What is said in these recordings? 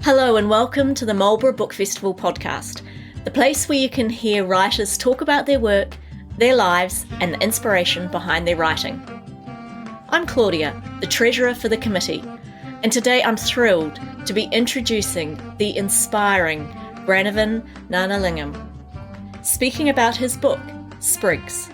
Hello and welcome to the Marlborough Book Festival podcast, the place where you can hear writers talk about their work, their lives, and the inspiration behind their writing. I'm Claudia, the treasurer for the committee, and today I'm thrilled to be introducing the inspiring Brannavan Gnanalingam, speaking about his book, Sprigs.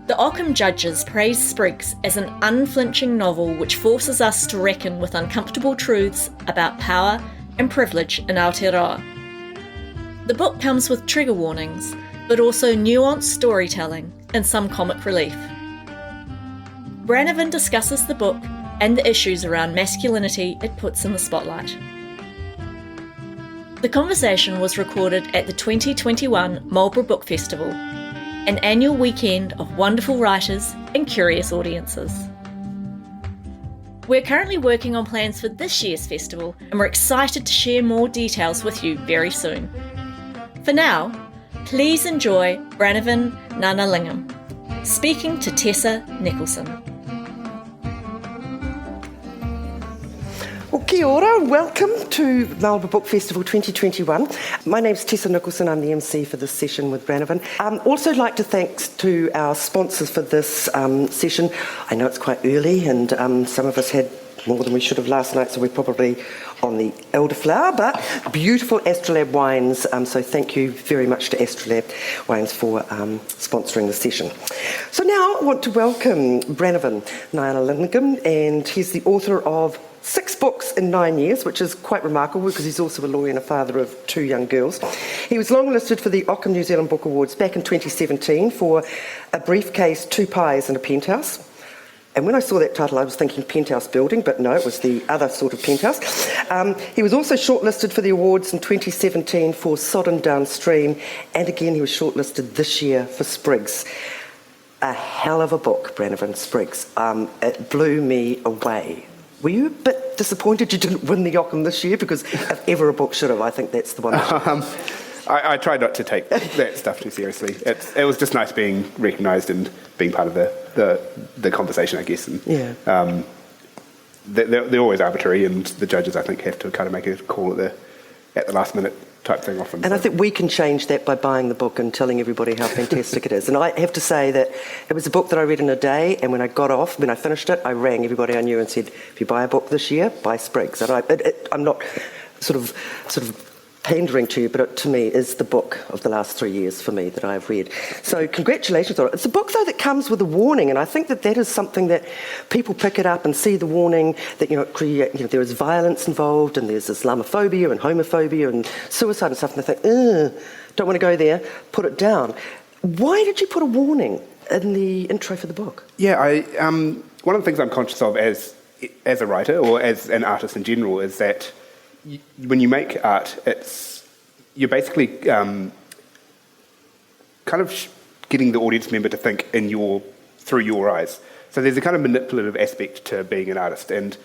The Occam judges praise Sprigs as an unflinching novel which forces us to reckon with uncomfortable truths about power and privilege in Aotearoa. The book comes with trigger warnings, but also nuanced storytelling and some comic relief. Brannavan discusses the book and the issues around masculinity it puts in the spotlight. The conversation was recorded at the 2021 Marlborough Book Festival, an annual weekend of wonderful writers and curious audiences. We're currently working on plans for this year's festival, and we're excited to share more details with you very soon. For now, please enjoy Brannavan Gnanalingam, speaking to Tessa Nicholson. Well, kia ora, welcome to Marlborough Book Festival 2021. My name's Tessa Nicholson, I'm the MC for this session with Brannavan. Also like to thanks to our sponsors for this session. I know it's quite early and some of us had more than we should have last night, so we're probably on the elderflower, but beautiful Astrolabe wines, so thank you very much to Astrolabe Wines for sponsoring the session. So now I want to welcome Brannavan Gnanalingam, and he's the author of 6 books in 9 years, which is quite remarkable because he's also a lawyer and a father of 2 young girls. He was longlisted for the Occam New Zealand Book Awards back in 2017 for A Briefcase, 2 Pies and a Penthouse. And when I saw that title, I was thinking penthouse building, but no, it was the other sort of penthouse. He was also shortlisted for the awards in 2017 for Sodden Downstream, and again he was shortlisted this year for Sprigs. A hell of a book, Brannavan, Sprigs. It blew me away. Were you a bit disappointed you didn't win the Occam this year? Because if ever a book should have, I think that's the one. I tried not to take that stuff too seriously. It was just nice being recognised and being part of the conversation, I guess. And, yeah. They're always arbitrary, and the judges, I think, have to kind of make a call at the last minute type thing often. And I think we can change that by buying the book and telling everybody how fantastic it is. And I have to say that it was a book that I read in a day, and when I finished it, I rang everybody I knew and said, if you buy a book this year, buy Sprigs. And I'm not sort of pandering to you, but it, to me, is the book of the last 3 years for me that I've read. So congratulations on it. It's a book, though, that comes with a warning, and I think that is something that people pick it up and see the warning that, there is violence involved, and there's Islamophobia and homophobia and suicide and stuff, and they think, don't want to go there, put it down. Why did you put a warning in the intro for the book? Yeah, one of the things I'm conscious of as a writer, or as an artist in general, is that when you make art, you're basically kind of getting the audience member to think through your eyes. So there's a kind of manipulative aspect to being an artist, and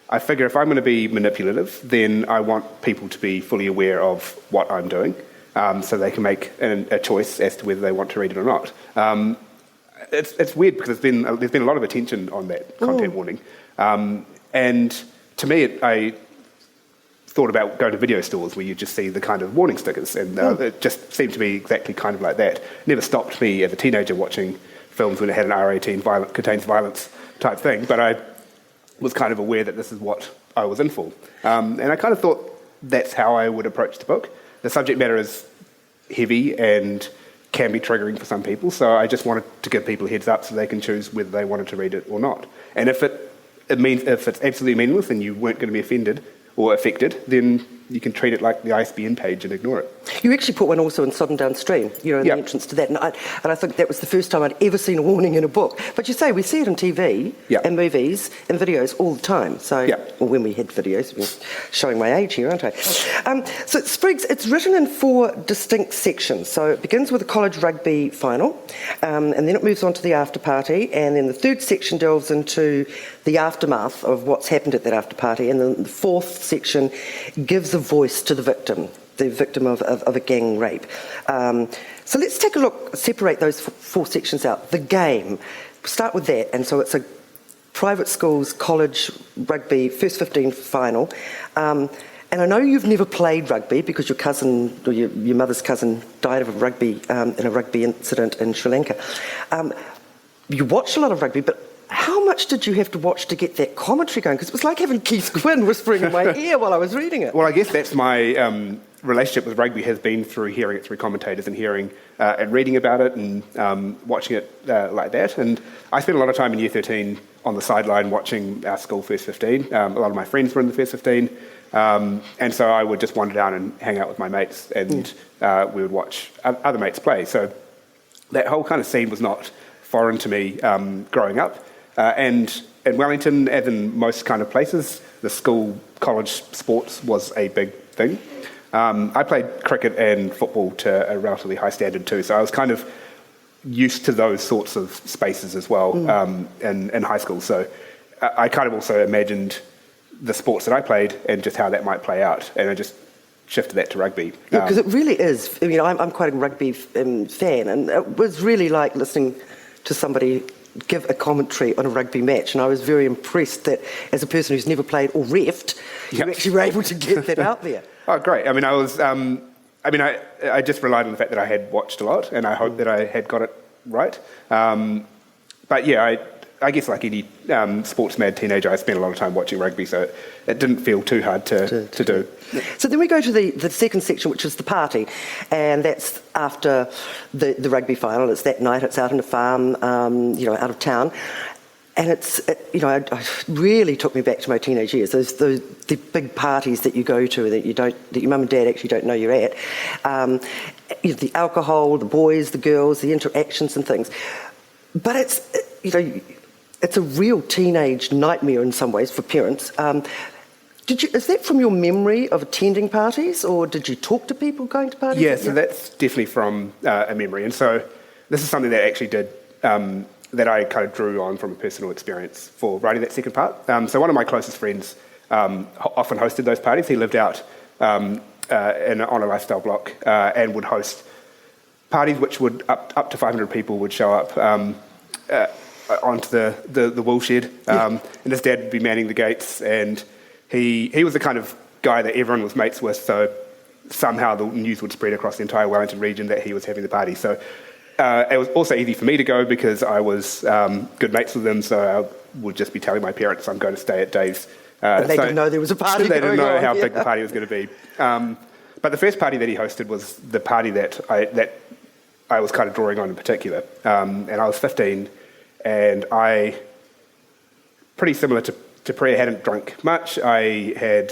I figure if I'm going to be manipulative, then I want people to be fully aware of what I'm doing, so they can make a choice as to whether they want to read it or not. It's weird because there's been a lot of attention on that content warning, and to me, I thought about going to video stores where you just see the kind of warning stickers, and it just seemed to be exactly kind of like that. Never stopped me as a teenager watching films when it had an R18 contains violence type thing, but I was kind of aware that this is what I was in for. And I kind of thought that's how I would approach the book. The subject matter is heavy and can be triggering for some people, so I just wanted to give people a heads up so they can choose whether they wanted to read it or not. And if it's absolutely meaningless and you weren't going to be offended or affected, then you can treat it like the ISBN page and ignore it. You actually put one also in Sodden Downstream, in the entrance to that. And I think that was the first time I'd ever seen a warning in a book. But you say we see it on TV and movies and videos all the time. So, well, when we had videos, I'm showing my age here, aren't I? So Sprigs, it's written in 4 distinct sections. So it begins with a college rugby final, and then it moves on to the after party, and then the 3rd section delves into the aftermath of what's happened at that after party, and then the 4th section gives a voice to the victim of a gang rape. So let's take a look, separate those 4 sections out. The game, start with that. And so it's a private schools, college, rugby, first 15 final. And I know you've never played rugby because your cousin, or your mother's cousin, died of a rugby in a rugby incident in Sri Lanka. You watched a lot of rugby, but how much did you have to watch to get that commentary going? Because it was like having Keith Gwynn whispering in my ear while I was reading it. Well, I guess that's my relationship with rugby has been through hearing it through commentators and hearing and reading about it and watching it like that. And I spent a lot of time in Year 13 on the sideline watching our school first 15. A lot of my friends were in the first 15. And so I would just wander down and hang out with my mates and we would watch other mates play. So that whole kind of scene was not foreign to me growing up. And in Wellington, as in most kind of places, the school, college sports was a big thing. I played cricket and football to a relatively high standard too, so I was kind of used to those sorts of spaces as well in high school. So I kind of also imagined the sports that I played and just how that might play out, and I just shifted that to rugby. Yeah, because it really is. I mean, I'm quite a rugby fan, and it was really like listening to somebody give a commentary on a rugby match, and I was very impressed that as a person who's never played or refed, you actually were able to get that out there. Oh, great. I mean, I just relied on the fact that I had watched a lot, and I hoped that I had got it right. But yeah, I guess like any sports-mad teenager, I spent a lot of time watching rugby, so it didn't feel too hard to do. So then we go to the second section, which is the party, and that's after the rugby final. It's that night. It's out on a farm, out of town, and it really took me back to my teenage years. The big parties that you go to that your mum and dad actually don't know you're at. The alcohol, the boys, the girls, the interactions and things. But it's a real teenage nightmare in some ways for parents. Is that from your memory of attending parties, or did you talk to people going to parties? Yeah, so that's definitely from a memory. And so this is something that actually did, that I kind of drew on from a personal experience for writing that second part. So one of my closest friends often hosted those parties. He lived out on a lifestyle block and would host parties which would, up to 500 people would show up onto the woolshed, and his dad would be manning the gates, and he was the kind of guy that everyone was mates with, so somehow the news would spread across the entire Wellington region that he was having the party. So it was also easy for me to go because I was good mates with him, so I would just be telling my parents I'm going to stay at Dave's. But they didn't know there was a party They didn't know how yeah. big the party was going to be. But the first party that he hosted was the party that I was kind of drawing on in particular. And I was 15, and I, pretty similar to Priya, hadn't drunk much. I had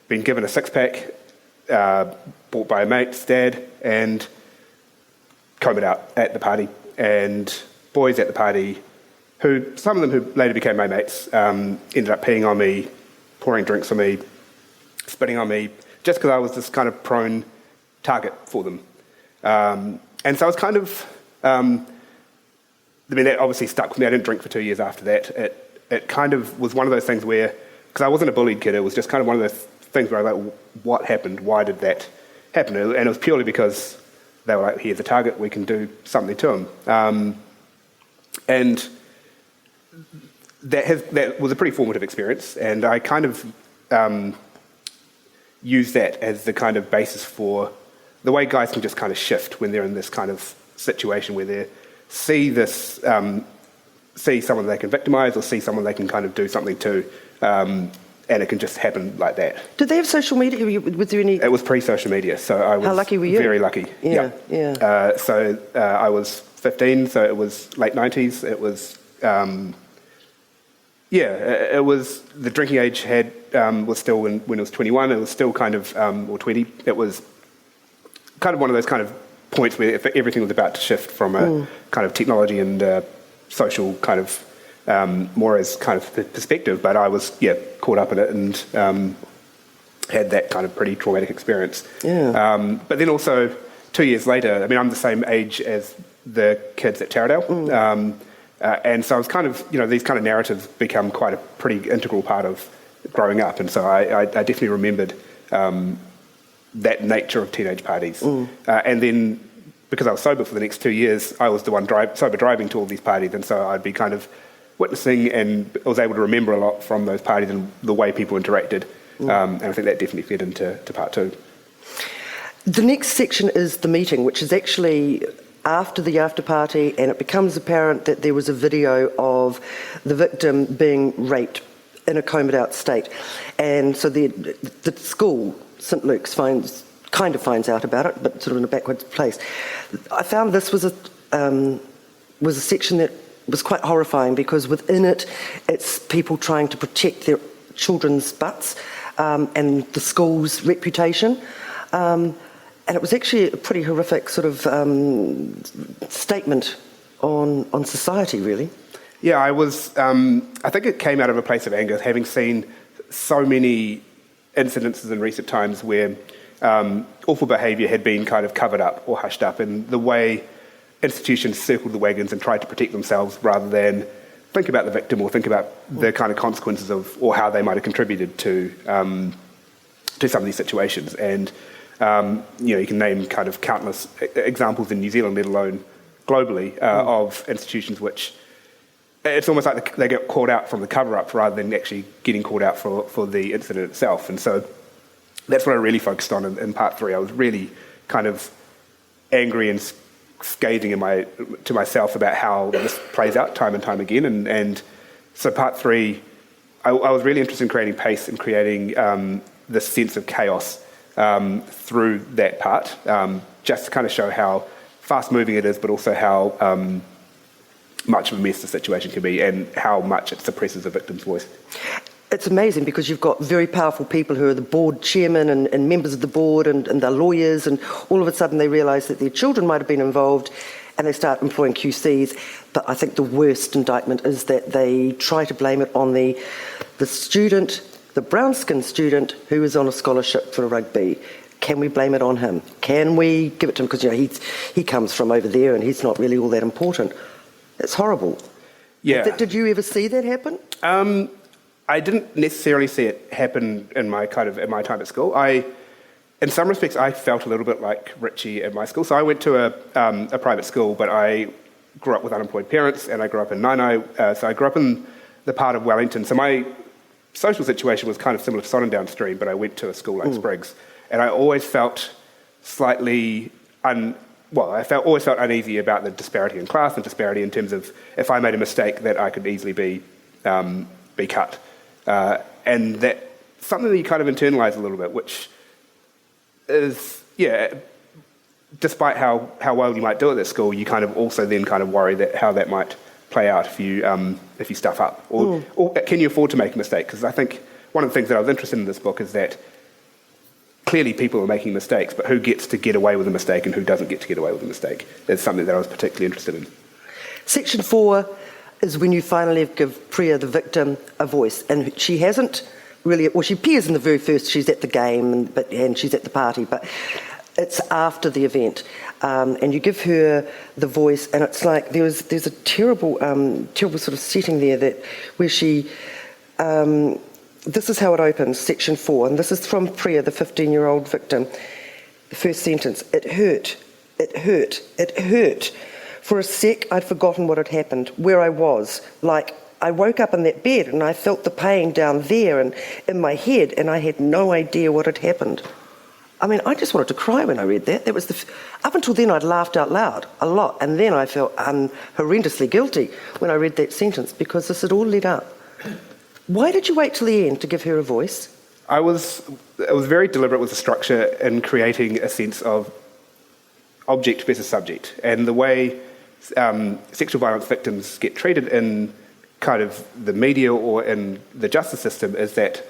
been given a six-pack bought by a mate's dad and combed out at the party. And boys at the party, some of them who later became my mates, ended up peeing on me, pouring drinks on me, spitting on me, just because I was this kind of prone target for them. And so I was kind of... that obviously stuck with me. I didn't drink for 2 years after that. It kind of was one of those things where, because I wasn't a bullied kid, it was just kind of one of those things where I was like, what happened? Why did that happen? And it was purely because they were like, here's a target, we can do something to him. And that was a pretty formative experience, and I kind of used that as the kind of basis for the way guys can just kind of shift when they're in this kind of situation where they see someone they can victimise or see someone they can kind of do something to, and it can just happen like that. Did they have social media? Was there any? It was pre-social media, so I was How lucky were you? Very lucky. Yeah. So I was 15, so it was late 90s. It was, it was, the drinking age was still when it was 21, it was still kind of, or 20, it was kind of one of those kind of points where everything was about to shift from a kind of technology and social kind of more as kind of perspective, but I was caught up in it and had that kind of pretty traumatic experience. But then also 2 years later, I mean, I'm the same age as the kids at Taradale, and so I was kind of, these kind of narratives become quite a pretty integral part of growing up, and so I definitely remembered that nature of teenage parties. And then because I was sober for the next 2 years, I was the one sober driving to all these parties, and so I'd be kind of witnessing, and I was able to remember a lot from those parties and the way people interacted. And I think that definitely fed into part two. The next section is the meeting, which is actually after the after party, and it becomes apparent that there was a video of the victim being raped in a combed out state. And so the school, St Luke's, finds out about it, but sort of in a backwards place. I found this was a section that was quite horrifying, because within it, it's people trying to protect their children's butts and the school's reputation. And it was actually a pretty horrific sort of statement on society, really. Yeah, I think it came out of a place of anger, having seen so many incidences in recent times where awful behaviour had been kind of covered up or hushed up, and the way institutions circled the wagons and tried to protect themselves rather than think about the victim or think about the kind of consequences of, or how they might have contributed to some of these situations. And you can name kind of countless examples in New Zealand, let alone globally, of institutions which it's almost like they get called out from the cover-up rather than actually getting called out for the incident itself. And so that's what I really focused on in part three. I was really kind of angry and scathing to myself about how this plays out time and time again. And so part three, I was really interested in creating pace and creating this sense of chaos through that part, just to kind of show how fast-moving it is, but also how much of a mess the situation can be and how much it suppresses a victim's voice. It's amazing, because you've got very powerful people who are the board chairman and members of the board and they're lawyers, and all of a sudden they realise that their children might have been involved, and they start employing QCs. But I think the worst indictment is that they try to blame it on the student, the brown-skinned student who is on a scholarship for rugby. Can we blame it on him? Can we give it to him? Because he comes from over there and he's not really all that important. It's horrible. Yeah. Did you ever see that happen? I didn't necessarily see it happen in my time at school. In some respects, I felt a little bit like Richie at my school. So I went to a private school, but I grew up with unemployed parents, and I grew up in Nainai. So I grew up in the part of Wellington. So my social situation was kind of similar to Sonnedown Stream, but I went to a school like Sprigs, and I always felt slightly always felt uneasy about the disparity in class and disparity in terms of if I made a mistake that I could easily be cut. And that's something that you kind of internalise a little bit, which is, despite how well you might do at school, you kind of also then kind of worry that how that might play out if you stuff up. Or can you afford to make a mistake? Because I think one of the things that I was interested in this book is that clearly people are making mistakes, but who gets to get away with a mistake and who doesn't get to get away with a mistake? That's something that I was particularly interested in. Section 4 is when you finally give Priya, the victim, a voice. And she hasn't really... Well, she appears in the very first... She's at the game and she's at the party, but it's after the event. And you give her the voice, and it's like there's a terrible sort of setting there where she... this is how it opens, section 4, and this is from Priya, the 15-year-old victim. The first sentence: it hurt, it hurt, it hurt. For a sec, I'd forgotten what had happened, where I was. Like, I woke up in that bed and I felt the pain down there and in my head, and I had no idea what had happened. I mean, I just wanted to cry when I read that. That was up until then, I'd laughed out loud a lot, and then I felt horrendously guilty when I read that sentence, because this had all led up. Why did you wait till the end to give her a voice? I was very deliberate with the structure in creating a sense of object versus subject, and the way sexual violence victims get treated in kind of the media or in the justice system is that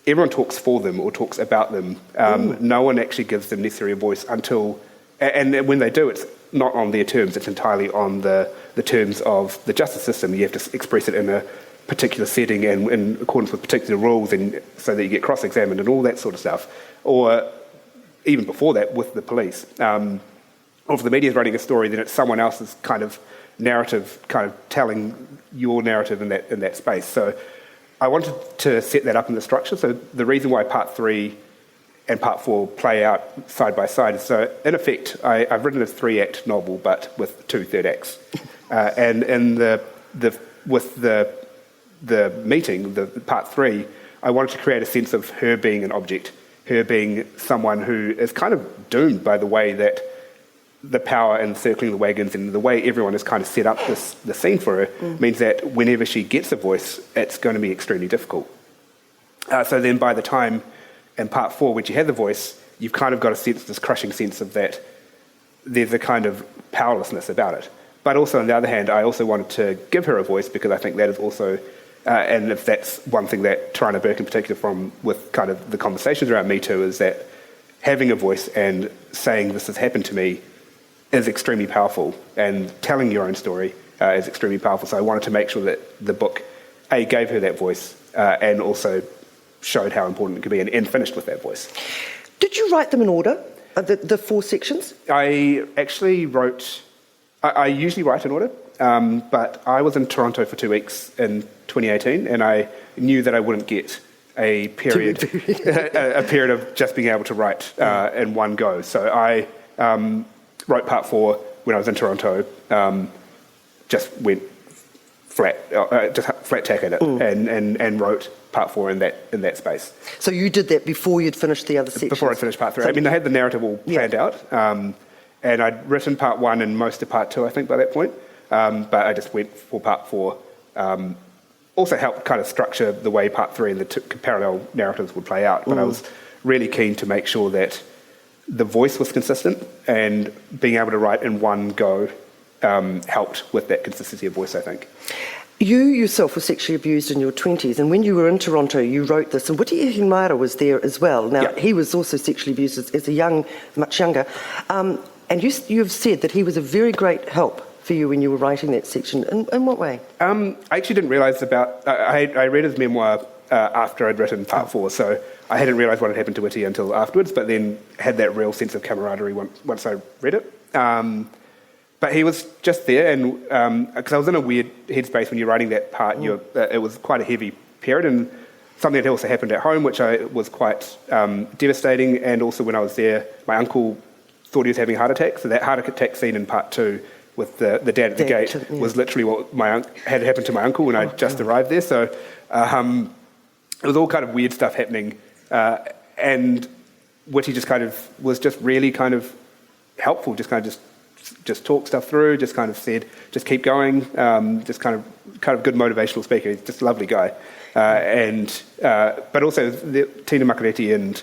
everyone talks for them or talks about them. No one actually gives them necessarily a voice until, and when they do, it's not on their terms, it's entirely on the terms of the justice system. You have to express it in a particular setting and in accordance with particular rules, and so that you get cross-examined and all that sort of stuff. Or even before that, with the police. Or if the media is writing a story, then it's someone else's kind of narrative, kind of telling your narrative in that space. So I wanted to set that up in the structure. So the reason why part 3 and part 4 play out side by side. So in effect, I've written a 3-act novel, but with 2 third acts. And in with the meeting, the part 3, I wanted to create a sense of her being an object, her being someone who is kind of doomed by the way that the power and circling the wagons and the way everyone has kind of set up the scene for her means that whenever she gets a voice, it's going to be extremely difficult. So then by the time in part 4, when she had the voice, you've kind of got a sense, this crushing sense of that there's a kind of powerlessness about it. But also, on the other hand, I also wanted to give her a voice because I think that is also, and if that's one thing that Tarana Burke in particular from with kind of the conversations around Me Too, is that having a voice and saying this has happened to me is extremely powerful, and telling your own story is extremely powerful. So I wanted to make sure that the book, A, gave her that voice, and also showed how important it could be, and finished with that voice. Did you write them in order, the 4 sections? I actually wrote... I usually write in order, but I was in Toronto for 2 weeks in 2018, and I knew that I wouldn't get a period a period of just being able to write in one go. So I wrote part 4 when I was in Toronto, just went flat tack at it, and wrote part 4 in that space. So you did that before you'd finished the other sections? Before I'd finished part 3. I mean, I had the narrative all planned out, and I'd written part 1 and most of part 2, I think, by that point. But I just went for part 4. Also helped kind of structure the way part 3 and the parallel narratives would play out. But I was really keen to make sure that the voice was consistent, and being able to write in one go helped with that consistency of voice, I think. You yourself were sexually abused in your 20s, and when you were in Toronto, you wrote this, and Witi Ihimara was there as well. Now, he was also sexually abused as much younger, and you've said that he was a very great help for you when you were writing that section. In what way? I actually didn't realise I read his memoir after I'd written part 4, so I hadn't realised what had happened to Witi until afterwards, but then had that real sense of camaraderie once I read it. But he was just there, and because I was in a weird headspace when you're writing that part, it was quite a heavy period, and something that also happened at home, which was quite devastating. And also when I was there, my uncle thought he was having a heart attack, so that heart attack scene in part 2 with the dad at the gate was literally what had happened to my uncle when I just arrived there. So it was all kind of weird stuff happening, and Witi just kind of was just really kind of helpful, just talk stuff through, just kind of said, just keep going, just kind of good motivational speaker. He's just a lovely guy. But also Tina Makareti and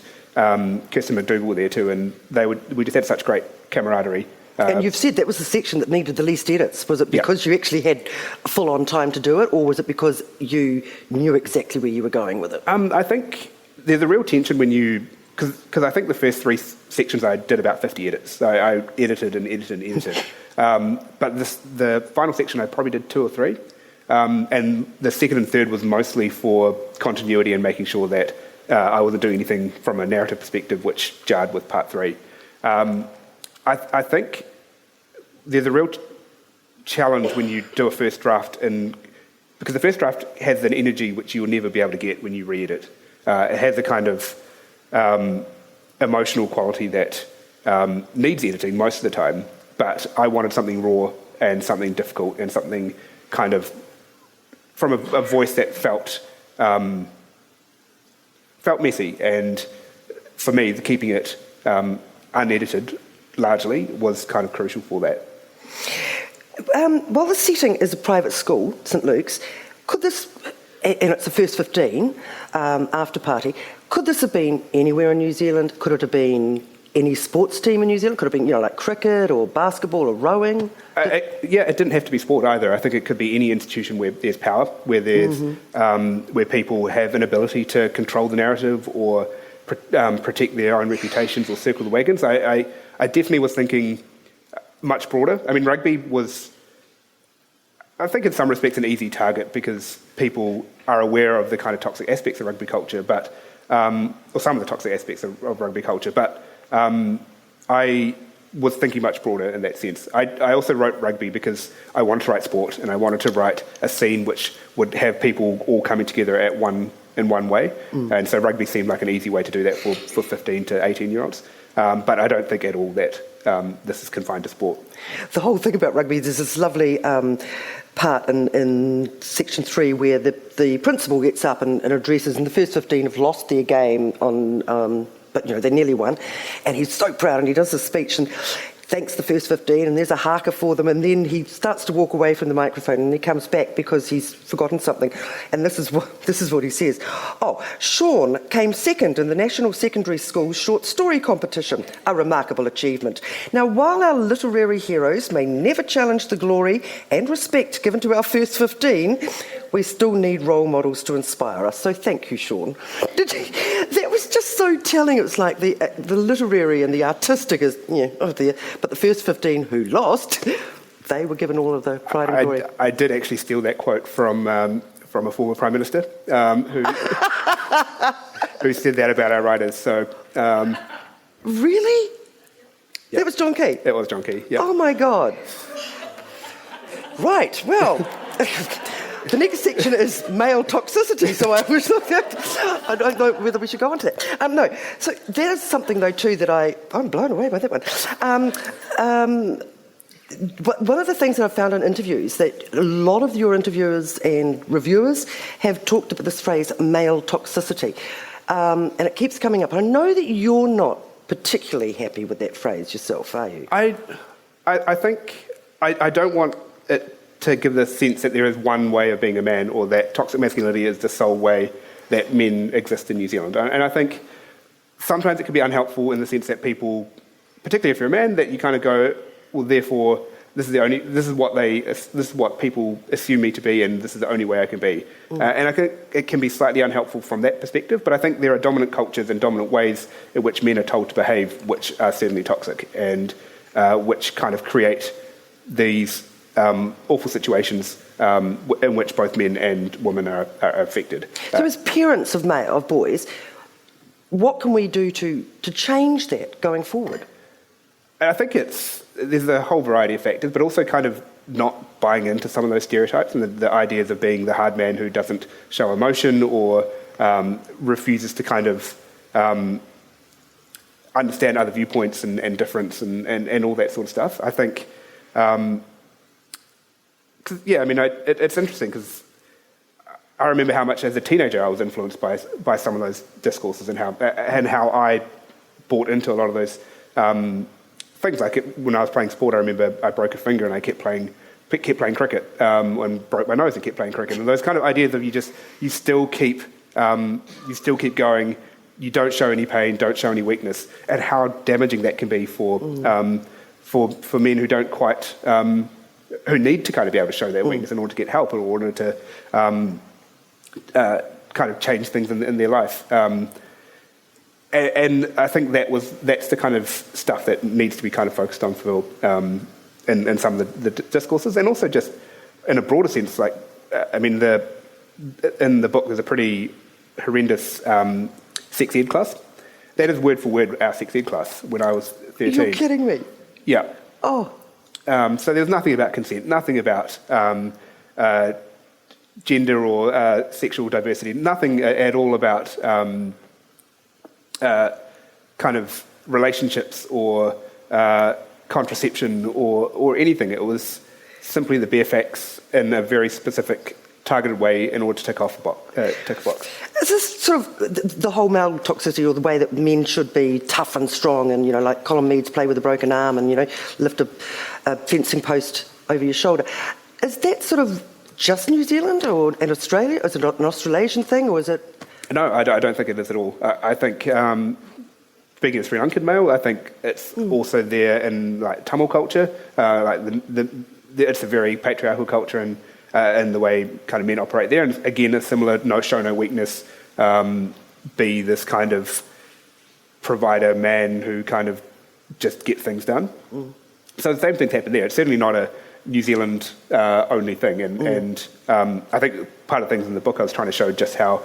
Kirsten McDougall were there too, and we just had such great camaraderie. And you've said that was the section that needed the least edits. Was it because you actually had full-on time to do it, or was it because you knew exactly where you were going with it? I think there's a real tension when you... Because I think the first 3 sections I did about 50 edits. So I edited and edited and edited. But the final section I probably did 2 or 3. And the second and third was mostly for continuity and making sure that I wasn't doing anything from a narrative perspective which jarred with part 3. I think there's a real challenge when you do a first draft, because the first draft has an energy which you'll never be able to get when you read it. It has a kind of emotional quality that needs editing most of the time, but I wanted something raw and something difficult and something kind of from a voice that felt messy. And for me, keeping it unedited largely was kind of crucial for that. While the setting is a private school, St Luke's, could this, and it's the first 15 after party, could this have been anywhere in New Zealand? Could it have been any sports team in New Zealand? Could it have been, like cricket or basketball or rowing? It didn't have to be sport either. I think it could be any institution where there's power, where there's where people have an ability to control the narrative or protect their own reputations or circle the wagons. I definitely was thinking much broader. I mean, rugby was, I think in some respects, an easy target because people are aware of the kind of toxic aspects of rugby culture, but or some of the toxic aspects of rugby culture, but I was thinking much broader in that sense. I also wrote rugby because I wanted to write sport and I wanted to write a scene which would have people all coming together at one in one way. And so rugby seemed like an easy way to do that for 15 to 18-year-olds. But I don't think at all that this is confined to sport. The whole thing about rugby, there's this lovely part in section 3 where the principal gets up and addresses, and the first 15 have lost their game but they nearly won, and he's so proud, and he does this speech and thanks the first 15, and there's a haka for them, and then he starts to walk away from the microphone, and he comes back because he's forgotten something, and this is what he says. Oh, Sean came second in the National Secondary School Short Story Competition, a remarkable achievement. Now, while our literary heroes may never challenge the glory and respect given to our first 15, we still need role models to inspire us, so thank you, Sean. That was just so telling. It was like the literary and the artistic is, there. But the first 15 who lost, they were given all of the pride and glory. I did actually steal that quote from a former Prime Minister who said that about our writers. So, really? Yep. That was John Key? That was John Key, yeah. Oh, my God. Right, well... The next section is male toxicity, so I don't know whether we should go on to that. No, so that is something, though, too, that I'm blown away by that one. One of the things that I've found in interviews, that a lot of your interviewers and reviewers have talked about this phrase, male toxicity, and it keeps coming up. I know that you're not particularly happy with that phrase yourself, are you? I think I don't want it to give the sense that there is one way of being a man, or that toxic masculinity is the sole way that men exist in New Zealand. And I think sometimes it can be unhelpful in the sense that people, particularly if you're a man, that you kind of go, well, therefore, this is what people assume me to be, and this is the only way I can be. And I think it can be slightly unhelpful from that perspective, but I think there are dominant cultures and dominant ways in which men are told to behave, which are certainly toxic, and which kind of create these awful situations in which both men and women are affected. So as parents of boys, what can we do to change that going forward? I think there's a whole variety of factors, but also kind of not buying into some of those stereotypes and the ideas of being the hard man who doesn't show emotion or refuses to kind of understand other viewpoints and difference and all that sort of stuff. I think... it's interesting because I remember how much as a teenager I was influenced by some of those discourses and how I bought into a lot of those things. Like when I was playing sport, I remember I broke a finger and I kept playing cricket and broke my nose and kept playing cricket. And those kind of ideas of you still keep going. You don't show any pain, don't show any weakness, and how damaging that can be for men who don't quite. Who need to kind of be able to show their weakness in order to get help, or in order to kind of change things in their life. And I think that's the kind of stuff that needs to be kind of focused on for in some of the discourses, and also just in a broader sense. Like, in the book there's a pretty horrendous sex ed class. That is word for word our sex ed class when I was 13. You're kidding me? Yeah. Oh. So there's nothing about consent, nothing about gender or sexual diversity, nothing at all about kind of relationships or contraception or anything. It was simply the bare facts in a very specific, targeted way in order to tick a box. Is this sort of the whole male toxicity, or the way that men should be tough and strong and, like Colin Meads play with a broken arm and, lift a fencing post over your shoulder? Is that sort of just New Zealand and Australia? Is it an Australasian thing, or is it... No, I don't think it is at all. I think, speaking of Sri Lankan male, I think it's also there in like Tamil culture. It's a very patriarchal culture, and the way kind of men operate there. And again, a similar no show, no weakness, be this kind of provider man who kind of just gets things done. So the same things happen there. It's certainly not a New Zealand only thing. And I think part of the things in the book I was trying to show just how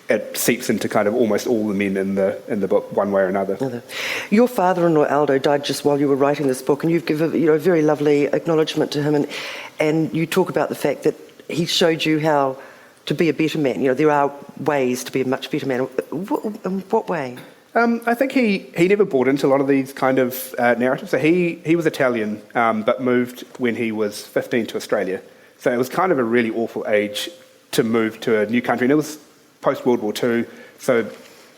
it seeps into kind of almost all the men in the book, one way or another. Your father-in-law Aldo died just while you were writing this book, and you've given a very lovely acknowledgement to him, and you talk about the fact that he showed you how to be a better man? You know, there are ways to be a much better man. In what way? I think he never bought into a lot of these kind of narratives. So he was Italian, but moved when he was 15 to Australia. So it was kind of a really awful age to move to a new country. And it was post-World War II, so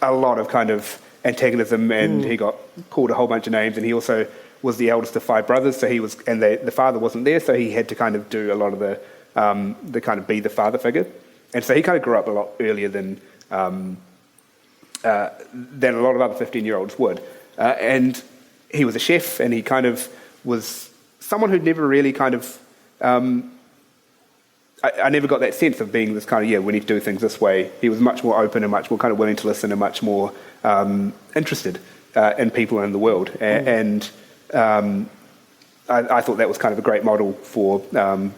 a lot of kind of antagonism, and he got called a whole bunch of names, and he also was the eldest of 5 brothers, so he was, and the father wasn't there, so he had to kind of do a lot of the kind of be the father figure. And so he kind of grew up a lot earlier than a lot of other 15-year-olds would. And he was a chef, and he kind of was someone who'd never really kind of... I never got that sense of being this kind of, we need to do things this way. He was much more open and much more kind of willing to listen and much more interested in people and the world. And I thought that was kind of a great model for men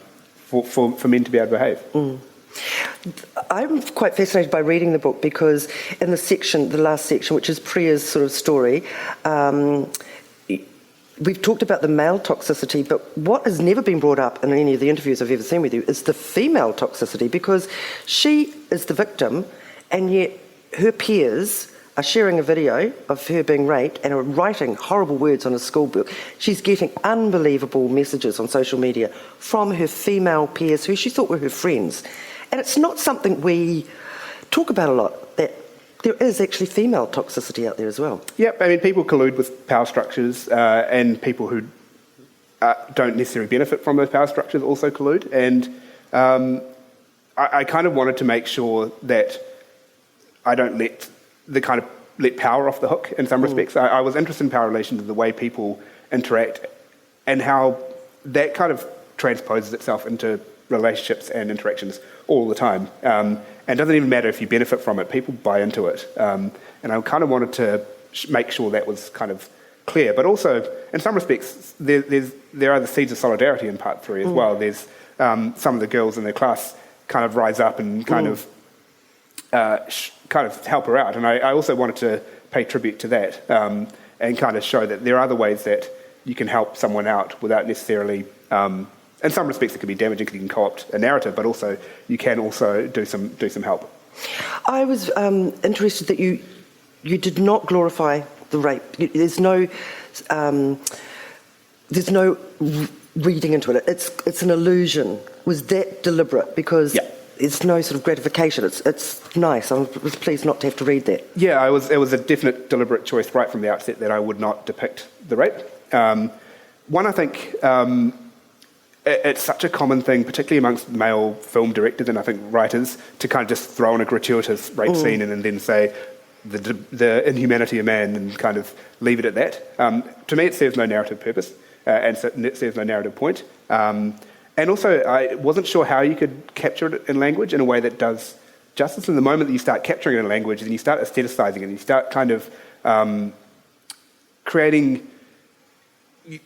to be able to behave. I'm quite fascinated by reading the book because in the last section, which is Priya's sort of story, we've talked about the male toxicity, but what has never been brought up in any of the interviews I've ever seen with you is the female toxicity, because she is the victim, and yet her peers are sharing a video of her being raped and are writing horrible words on a school book. She's getting unbelievable messages on social media from her female peers who she thought were her friends. And it's not something we talk about a lot, that there is actually female toxicity out there as well. Yep, I mean, people collude with power structures, and people who don't necessarily benefit from those power structures also collude. And I kind of wanted to make sure that I don't let power off the hook in some respects. I was interested in power relations and the way people interact and how that kind of transposes itself into relationships and interactions all the time. And it doesn't even matter if you benefit from it, people buy into it. And I kind of wanted to make sure that was kind of clear. But also, in some respects, there are the seeds of solidarity in part 3 as well. There's some of the girls in their class kind of rise up and kind of help her out. And I also wanted to pay tribute to that and kind of show that there are other ways that you can help someone out without necessarily... in some respects, it can be damaging because you can co-opt a narrative, but also you can also do some help. I was interested that you did not glorify the rape. There's no reading into it. It's an illusion. Was that deliberate? Because it's no sort of gratification. It's nice. I was pleased not to have to read that. Yeah, it was a definite deliberate choice right from the outset that I would not depict the rape. One, I think. It's such a common thing, particularly amongst male film directors and I think writers, to kind of just throw in a gratuitous rape scene and then say the inhumanity of man and kind of leave it at that. To me, it serves no narrative purpose and it serves no narrative point. And also, I wasn't sure how you could capture it in language in a way that does justice. And the moment that you start capturing it in language, then you start aestheticizing it and you start kind of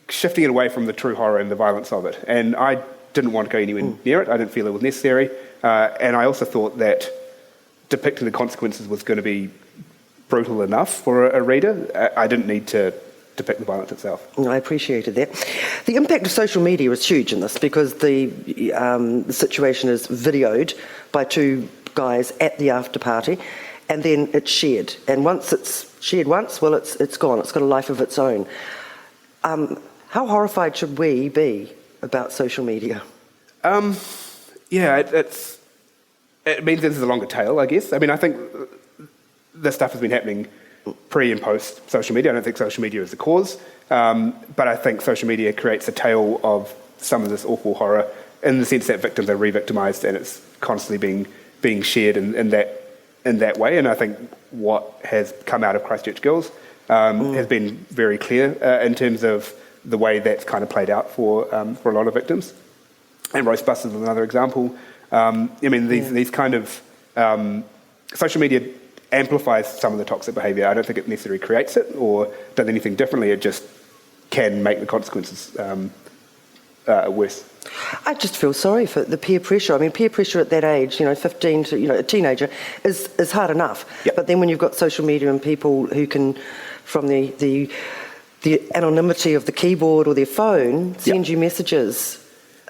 shifting it away from the true horror and the violence of it. And I didn't want to go anywhere near it. I didn't feel it was necessary. And I also thought that depicting the consequences was going to be brutal enough for a reader. I didn't need to depict the violence itself. I appreciated that. The impact of social media is huge in this because the situation is videoed by 2 guys at the after party, and then it's shared. And once it's shared once, well, it's gone. It's got a life of its own. How horrified should we be about social media? It means there's a longer tail, I guess. I mean, I think this stuff has been happening pre and post social media. I don't think social media is the cause, but I think social media creates a tail of some of this awful horror in the sense that victims are re-victimised and it's constantly being shared in that way. And I think what has come out of Christchurch Girls has been very clear in terms of the way that's kind of played out for a lot of victims. And Roastbusters is another example. These kind of social media amplifies some of the toxic behaviour. I don't think it necessarily creates it or does anything differently. It just can make the consequences worse. I just feel sorry for the peer pressure. I mean, peer pressure at that age, 15 to, a teenager, is hard enough. Yep. But then when you've got social media and people who can, from the anonymity of the keyboard or their phone, send Yep. you messages,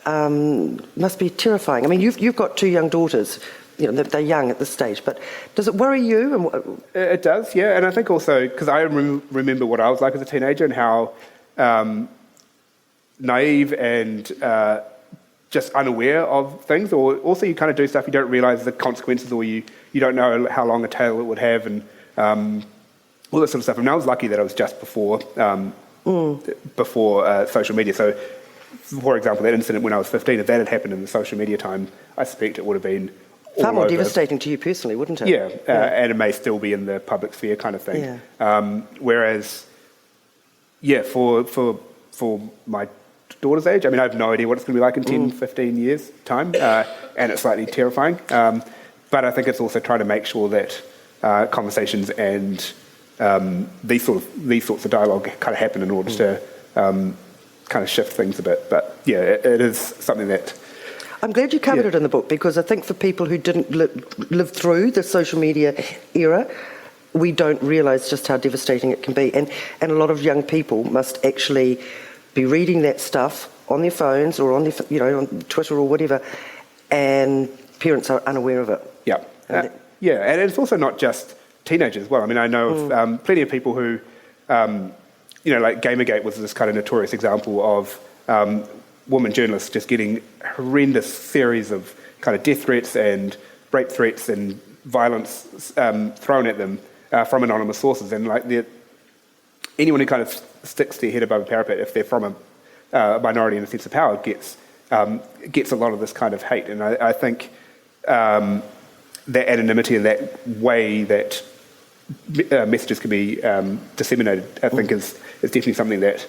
must be terrifying. I mean, you've got 2 young daughters. they're young at this stage. But does it worry you? It does, yeah. And I think also, because I remember what I was like as a teenager and how naive and just unaware of things, or also you kind of do stuff you don't realise the consequences, or you don't know how long a tail it would have, and all that sort of stuff. And I was lucky that I was just before social media. So, for example, that incident when I was 15, if that had happened in the social media time, I suspect it would have been far more devastating to you personally, wouldn't it? Yeah, and it may still be in the public sphere kind of thing. Yeah. Whereas, for my daughter's age, I mean, I have no idea what it's going to be like in 10, 15 years' time, and it's slightly terrifying. But I think it's also trying to make sure that conversations and these sorts of dialogue kind of happen in order to kind of shift things a bit. But yeah, it is something that... I'm glad you covered it in the book, because I think for people who didn't live through the social media era, we don't realise just how devastating it can be. And a lot of young people must actually be reading that stuff on their phones or on their, on Twitter or whatever, and parents are unaware of it. Yeah. And it's also not just teenagers as well. I mean, I know of plenty of people who, like Gamergate was this kind of notorious example of women journalists just getting horrendous series of kind of death threats and rape threats and violence thrown at them from anonymous sources. And anyone who kind of sticks their head above a parapet, if they're from a minority in a sense of power, gets a lot of this kind of hate. And I think that anonymity and that way that messages can be disseminated, I think is definitely something that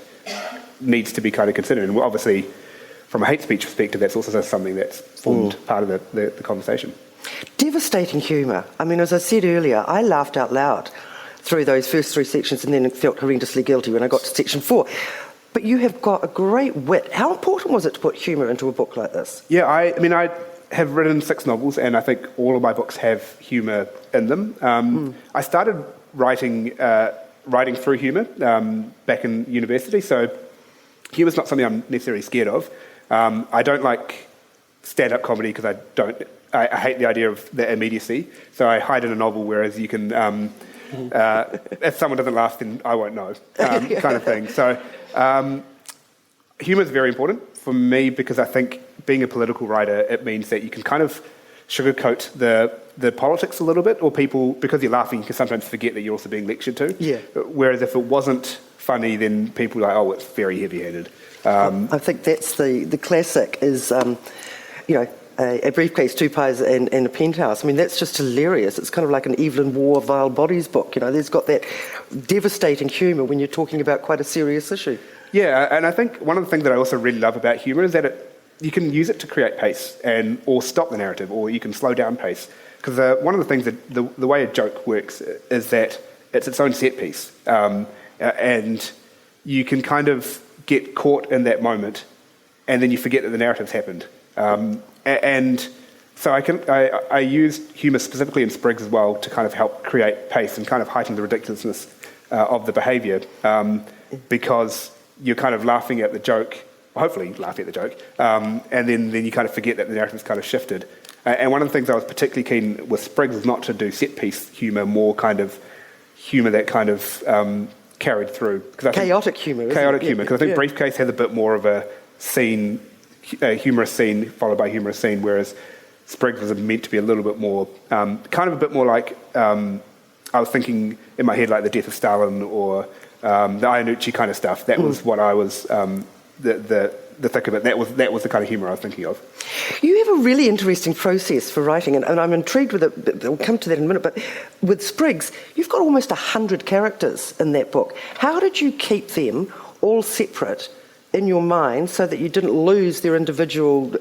needs to be kind of considered. And obviously, from a hate speech perspective, that's also something that's formed part of the conversation. Devastating humour. I mean, as I said earlier, I laughed out loud through those first 3 sections and then felt horrendously guilty when I got to section 4. But you have got a great wit. How important was it to put humour into a book like this? Yeah, I mean, I have written 6 novels, and I think all of my books have humour in them. I started writing through humour back in university, so humour's not something I'm necessarily scared of. I don't like stand-up comedy because I hate the idea of the immediacy, so I hide in a novel, whereas you can, if someone doesn't laugh, then I won't know, kind of thing. So humour is very important for me, because I think being a political writer, it means that you can kind of sugarcoat the politics a little bit, or people, because you're laughing, you can sometimes forget that you're also being lectured to. Yeah. Whereas if it wasn't funny, then people are like, oh, it's very heavy-handed. I think that's the classic is, a briefcase, 2 pies and a penthouse. I mean, that's just hilarious. It's kind of like an Evelyn Waugh, Vile Bodies book. There's got that devastating humour when you're talking about quite a serious issue. Yeah, and I think one of the things that I also really love about humour is that you can use it to create pace or stop the narrative, or you can slow down pace. Because one of the things that the way a joke works is that it's its own set piece. And you can kind of get caught in that moment, and then you forget that the narrative's happened. And so I used humour specifically in Sprigs as well to kind of help create pace and kind of heighten the ridiculousness of the behaviour, because you're kind of laughing at the joke, hopefully laughing at the joke, and then you kind of forget that the narrative's kind of shifted. And one of the things I was particularly keen with Sprigs was not to do set-piece humour, more kind of humour that kind of carried through. Chaotic humour, Chaotic humour, because I think Briefcase has a bit more of a scene, a humorous scene followed by a humorous scene, whereas Sprigs was meant to be a little bit more, kind of a bit more like, I was thinking in my head like the Death of Stalin or the Iannucci kind of stuff. That was what I was, the thick of it. That was the kind of humour I was thinking of. You have a really interesting process for writing, and I'm intrigued with it. We'll come to that in a minute. But with Sprigs, you've got almost 100 characters in that book. How did you keep them all separate in your mind so that you didn't lose their individual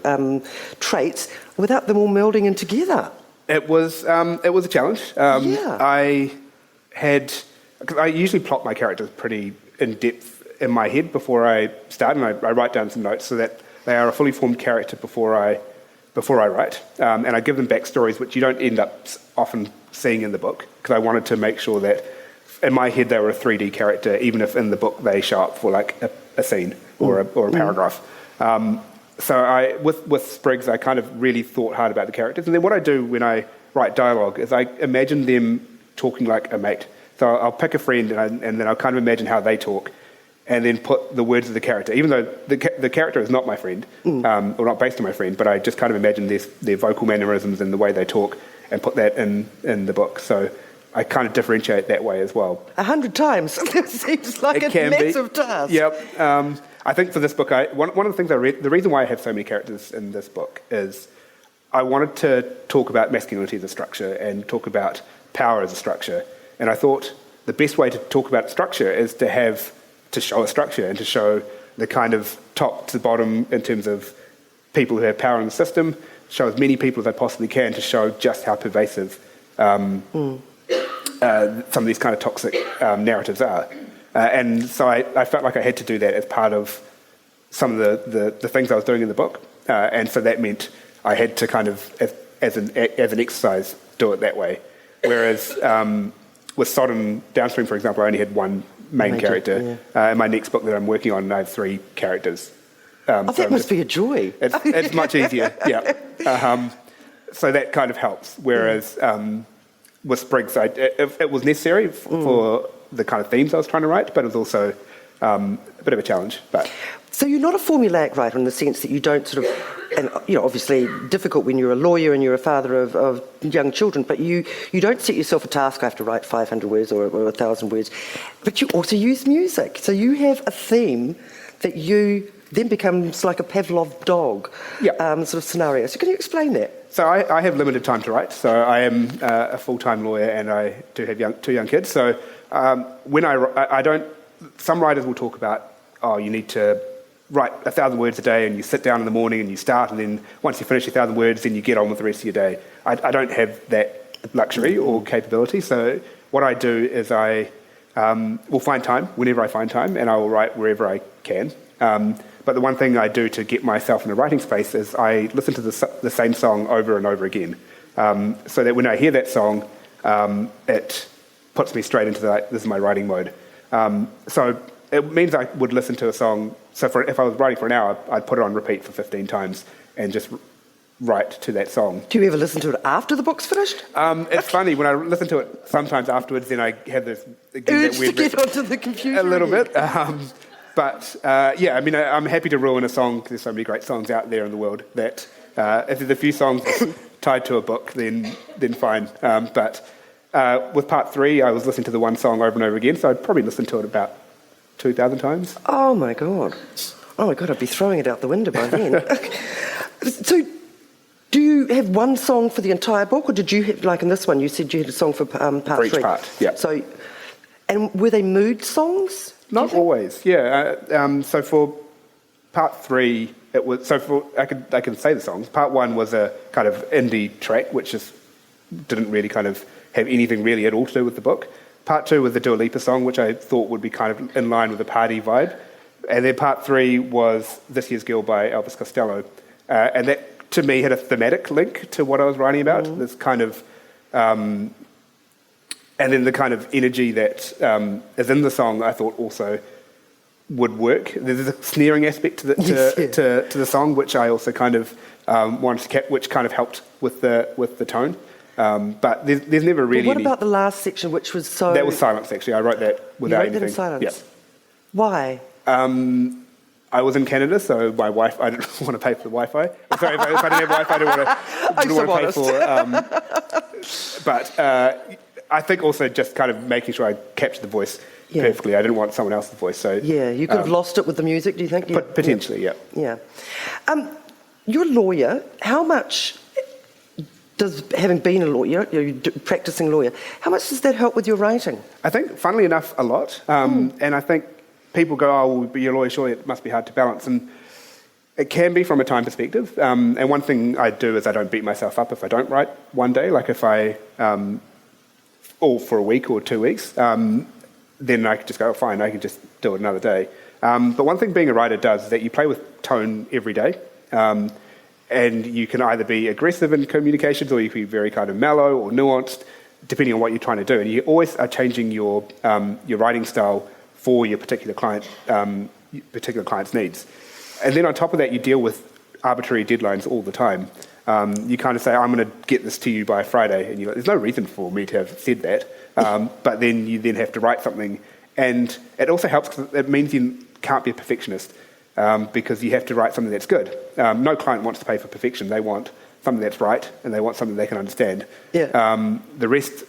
traits without them all melding in together? It was a challenge. I usually plot my characters pretty in depth in my head before I start, and I write down some notes so that they are a fully formed character before I write, and I give them backstories which you don't end up often seeing in the book, because I wanted to make sure that in my head they were a 3D character, even if in the book they show up for like a scene or a paragraph. So with Sprigs, I kind of really thought hard about the characters. And then what I do when I write dialogue is I imagine them talking like a mate. So I'll pick a friend and then I'll kind of imagine how they talk and then put the words of the character, even though the character is not my friend, or not based on my friend, but I just kind of imagine their vocal mannerisms and the way they talk and put that in the book. So I kind of differentiate that way as well. 100 times? That seems like a massive task. Yep. I think for this book, one of the things I read, the reason why I have so many characters in this book is I wanted to talk about masculinity as a structure and talk about power as a structure. And I thought the best way to talk about structure is to show a structure and to show the kind of top to bottom in terms of people who have power in the system, show as many people as I possibly can to show just how pervasive some of these kind of toxic narratives are. And so I felt like I had to do that as part of some of the things I was doing in the book. And so that meant I had to kind of, as an exercise, do it that way. Whereas with Sodom Downstream, for example, I only had one main character. Yeah. In my next book that I'm working on, I have 3 characters. That must be a joy. It's much easier, yeah. So that kind of helps. Whereas with Sprigs, it was necessary for the kind of themes I was trying to write, but it was also a bit of a challenge. But so you're not a formulaic writer in the sense that you don't sort of, and obviously difficult when you're a lawyer and you're a father of young children, but you don't set yourself a task, I have to write 500 words or 1,000 words, but you also use music. So you have a theme that you then becomes like a Pavlov dog sort of scenario. So can you explain that? So I have limited time to write. So I am a full-time lawyer and I do have 2 young kids. So when I don't, some writers will talk about, you need to write 1,000 words a day and you sit down in the morning and you start and then once you finish your 1,000 words, then you get on with the rest of your day. I don't have that luxury or capability. So what I do is I will find time whenever I find time and I will write wherever I can. But the one thing I do to get myself in a writing space is I listen to the same song over and over again. So that when I hear that song, it puts me straight into this is my writing mode. So it means I would listen to a song. So if I was writing for an hour, I'd put it on repeat for 15 times and just write to that song. Do you ever listen to it after the book's finished? It's funny, when I listen to it sometimes afterwards, then I have this urge to get onto the computer. A little bit. But I'm happy to ruin a song. There's so many great songs out there in the world that if there's a few songs tied to a book, then fine. But with part 3, I was listening to the one song over and over again, so I'd probably listen to it about 2,000 times. Oh my God, I'd be throwing it out the window by then. So do you have one song for the entire book, or did you have, like in this one, you said you had a song for part 3? For each part, yeah. So, and were they mood songs? Not always, yeah. So for part 3, it was I can say the songs. Part 1 was a kind of indie track, which just didn't really kind of have anything really at all to do with the book. Part 2 was the Dua Lipa song, which I thought would be kind of in line with the party vibe. And then part 3 was This Year's Girl by Elvis Costello. And that, to me, had a thematic link to what I was writing about. This kind of... and then the kind of energy that is in the song, I thought also would work. There's a sneering aspect to the song, which I also kind of wanted to keep, which kind of helped with the tone. But there's never really. But what about the last section, which was so? That was silence. Actually, I wrote that without anything. You wrote that in silence. Yeah. Why? I was in Canada, so my wife. I didn't want to pay for the Wi-Fi. Sorry, if I didn't have Wi-Fi, I didn't want to pay for. But I think also just kind of making sure I captured the voice perfectly. I didn't want someone else's voice. So you could have lost it with the music. Do you think? Potentially, yeah. Yeah. You're a lawyer. How much does having been a lawyer, practicing lawyer, how much does that help with your writing? I think, funnily enough, a lot. And I think people go, "Oh, well, you're a lawyer, surely it must be hard to balance." And it can be from a time perspective. And one thing I do is I don't beat myself up if I don't write one day. Like if I, or for a week or 2 weeks, then I could just go, "Oh, fine, I can just do it another day." But one thing being a writer does is that you play with tone every day. And you can either be aggressive in communications or you can be very kind of mellow or nuanced, depending on what you're trying to do. And you always are changing your writing style for your particular client's needs. And then on top of that, you deal with arbitrary deadlines all the time. You kind of say, I'm going to get this to you by Friday, and you're like, there's no reason for me to have said that. But then you then have to write something, and it also helps because it means you can't be a perfectionist, because you have to write something that's good. No client wants to pay for perfection. They want something that's right, and they want something they can understand. Yeah. The rest,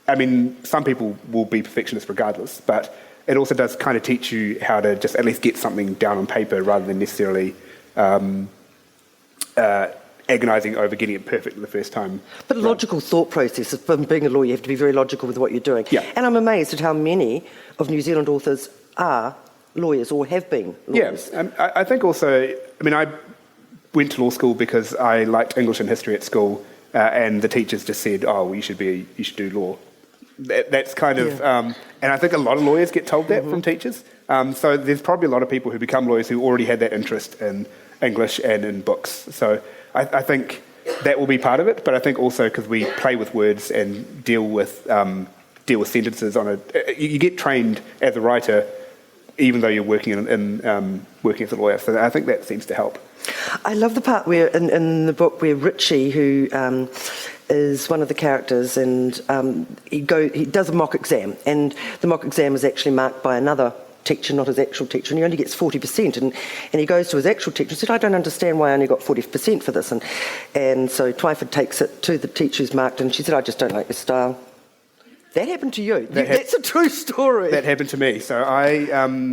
I mean, some people will be perfectionists regardless, but it also does kind of teach you how to just at least get something down on paper rather than necessarily agonising over getting it perfect the first time. But a logical thought process. From being a lawyer, you have to be very logical with what you're doing. Yeah. And I'm amazed at how many of New Zealand authors are lawyers or have been lawyers. Yeah, I think also, I mean, I went to law school because I liked English and history at school, and the teachers just said, oh, well, you should do law. That's kind of, and I think a lot of lawyers get told that from teachers. So there's probably a lot of people who become lawyers who already had that interest in English and in books. So I think that will be part of it, but I think also because we play with words and deal with sentences you get trained as a writer, even though you're working working as a lawyer. So I think that seems to help. I love the part where in the book where Richie, who is one of the characters, and he does a mock exam, and the mock exam is actually marked by another teacher, not his actual teacher, and he only gets 40%, and he goes to his actual teacher and said, I don't understand why I only got 40% for this, and so Twyford takes it to the teacher who's marked, and she said, I just don't like your style. That happened to you. That's a true story. That happened to me. So I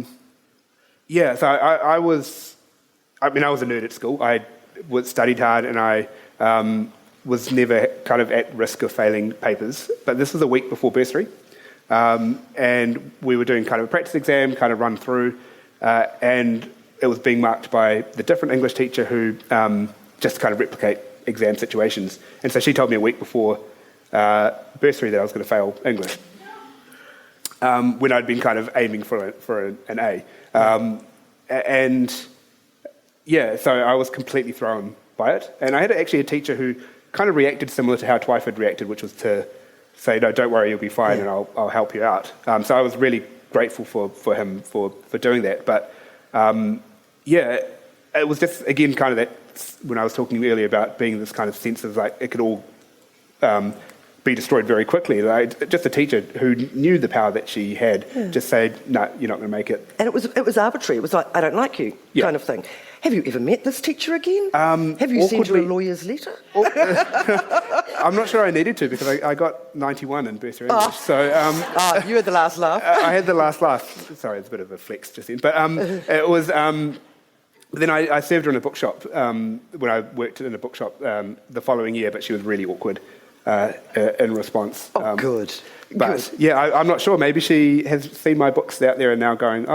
was a nerd at school. I studied hard, and I was never kind of at risk of failing papers, but this was a week before bursary. And we were doing kind of a practice exam, kind of run through, and it was being marked by the different English teacher who just kind of replicate exam situations. And so she told me a week before bursary that I was going to fail English, when I'd been kind of aiming for an A. So I was completely thrown by it. And I had actually a teacher who kind of reacted similar to how Twyford reacted, which was to say, no, don't worry, you'll be fine, and I'll help you out. So I was really grateful for him for doing that. But it was just, again, kind of that, when I was talking earlier about being this kind of sense of like it could all be destroyed very quickly. Just a teacher who knew the power that she had just said, no, you're not going to make it. And it was arbitrary. It was like, I don't like you, kind of thing. Have you ever met this teacher again? Have you sent her a lawyer's letter? I'm not sure I needed to, because I got 91 in bursary English. So you had the last laugh. I had the last laugh. Sorry, it's a bit of a flex just then. But it was... then I served her in a bookshop when I worked in a bookshop the following year, but she was really awkward in response. Good. But I'm not sure. Maybe she has seen my books out there and now going,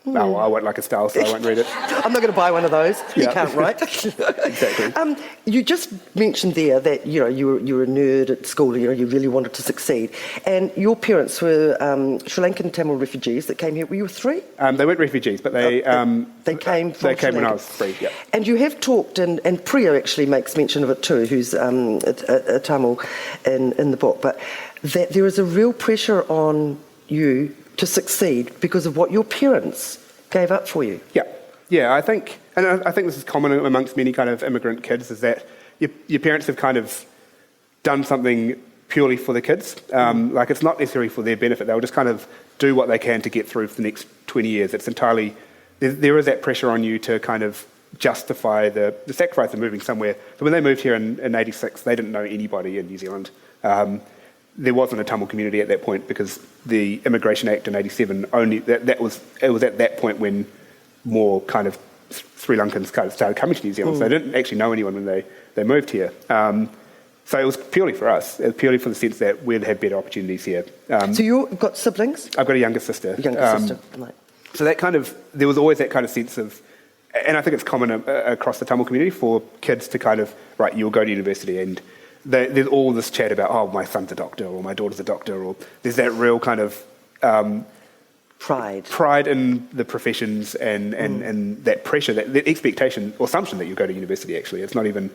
no, I won't like a style, so I won't read it. I'm not going to buy one of those. You can't write. Exactly. You just mentioned there that you were a nerd at school. You really wanted to succeed, and your parents were Sri Lankan Tamil refugees that came here. Were you 3? They weren't refugees, but they came from They came Sri when I Lanka. was 3. Yeah. And you have talked, and Priya actually makes mention of it too, who's a Tamil in the book, but that there is a real pressure on you to succeed because of what your parents gave up for you. Yeah, I think this is common amongst many kind of immigrant kids, is that your parents have kind of done something purely for the kids. Like, it's not necessarily for their benefit. They'll just kind of do what they can to get through for the next 20 years. It's entirely, there is that pressure on you to kind of justify the sacrifice of moving somewhere. So when they moved here in 86, they didn't know anybody in New Zealand. There wasn't a Tamil community at that point, because the Immigration Act in 87 only, it was at that point when more kind of Sri Lankans kind of started coming to New Zealand. So they didn't actually know anyone when they moved here. So it was purely for us. It was purely for the sense that we'd have better opportunities here. So you've got siblings? I've got a younger sister. Right. So that kind of, there was always that kind of sense of, and I think it's common across the Tamil community for kids to kind of, right, you'll go to university, and there's all this chat about, oh, my son's a doctor, or my daughter's a doctor, or there's that real kind of pride in the professions and that pressure, that expectation or assumption that you go to university. Actually, it's not even,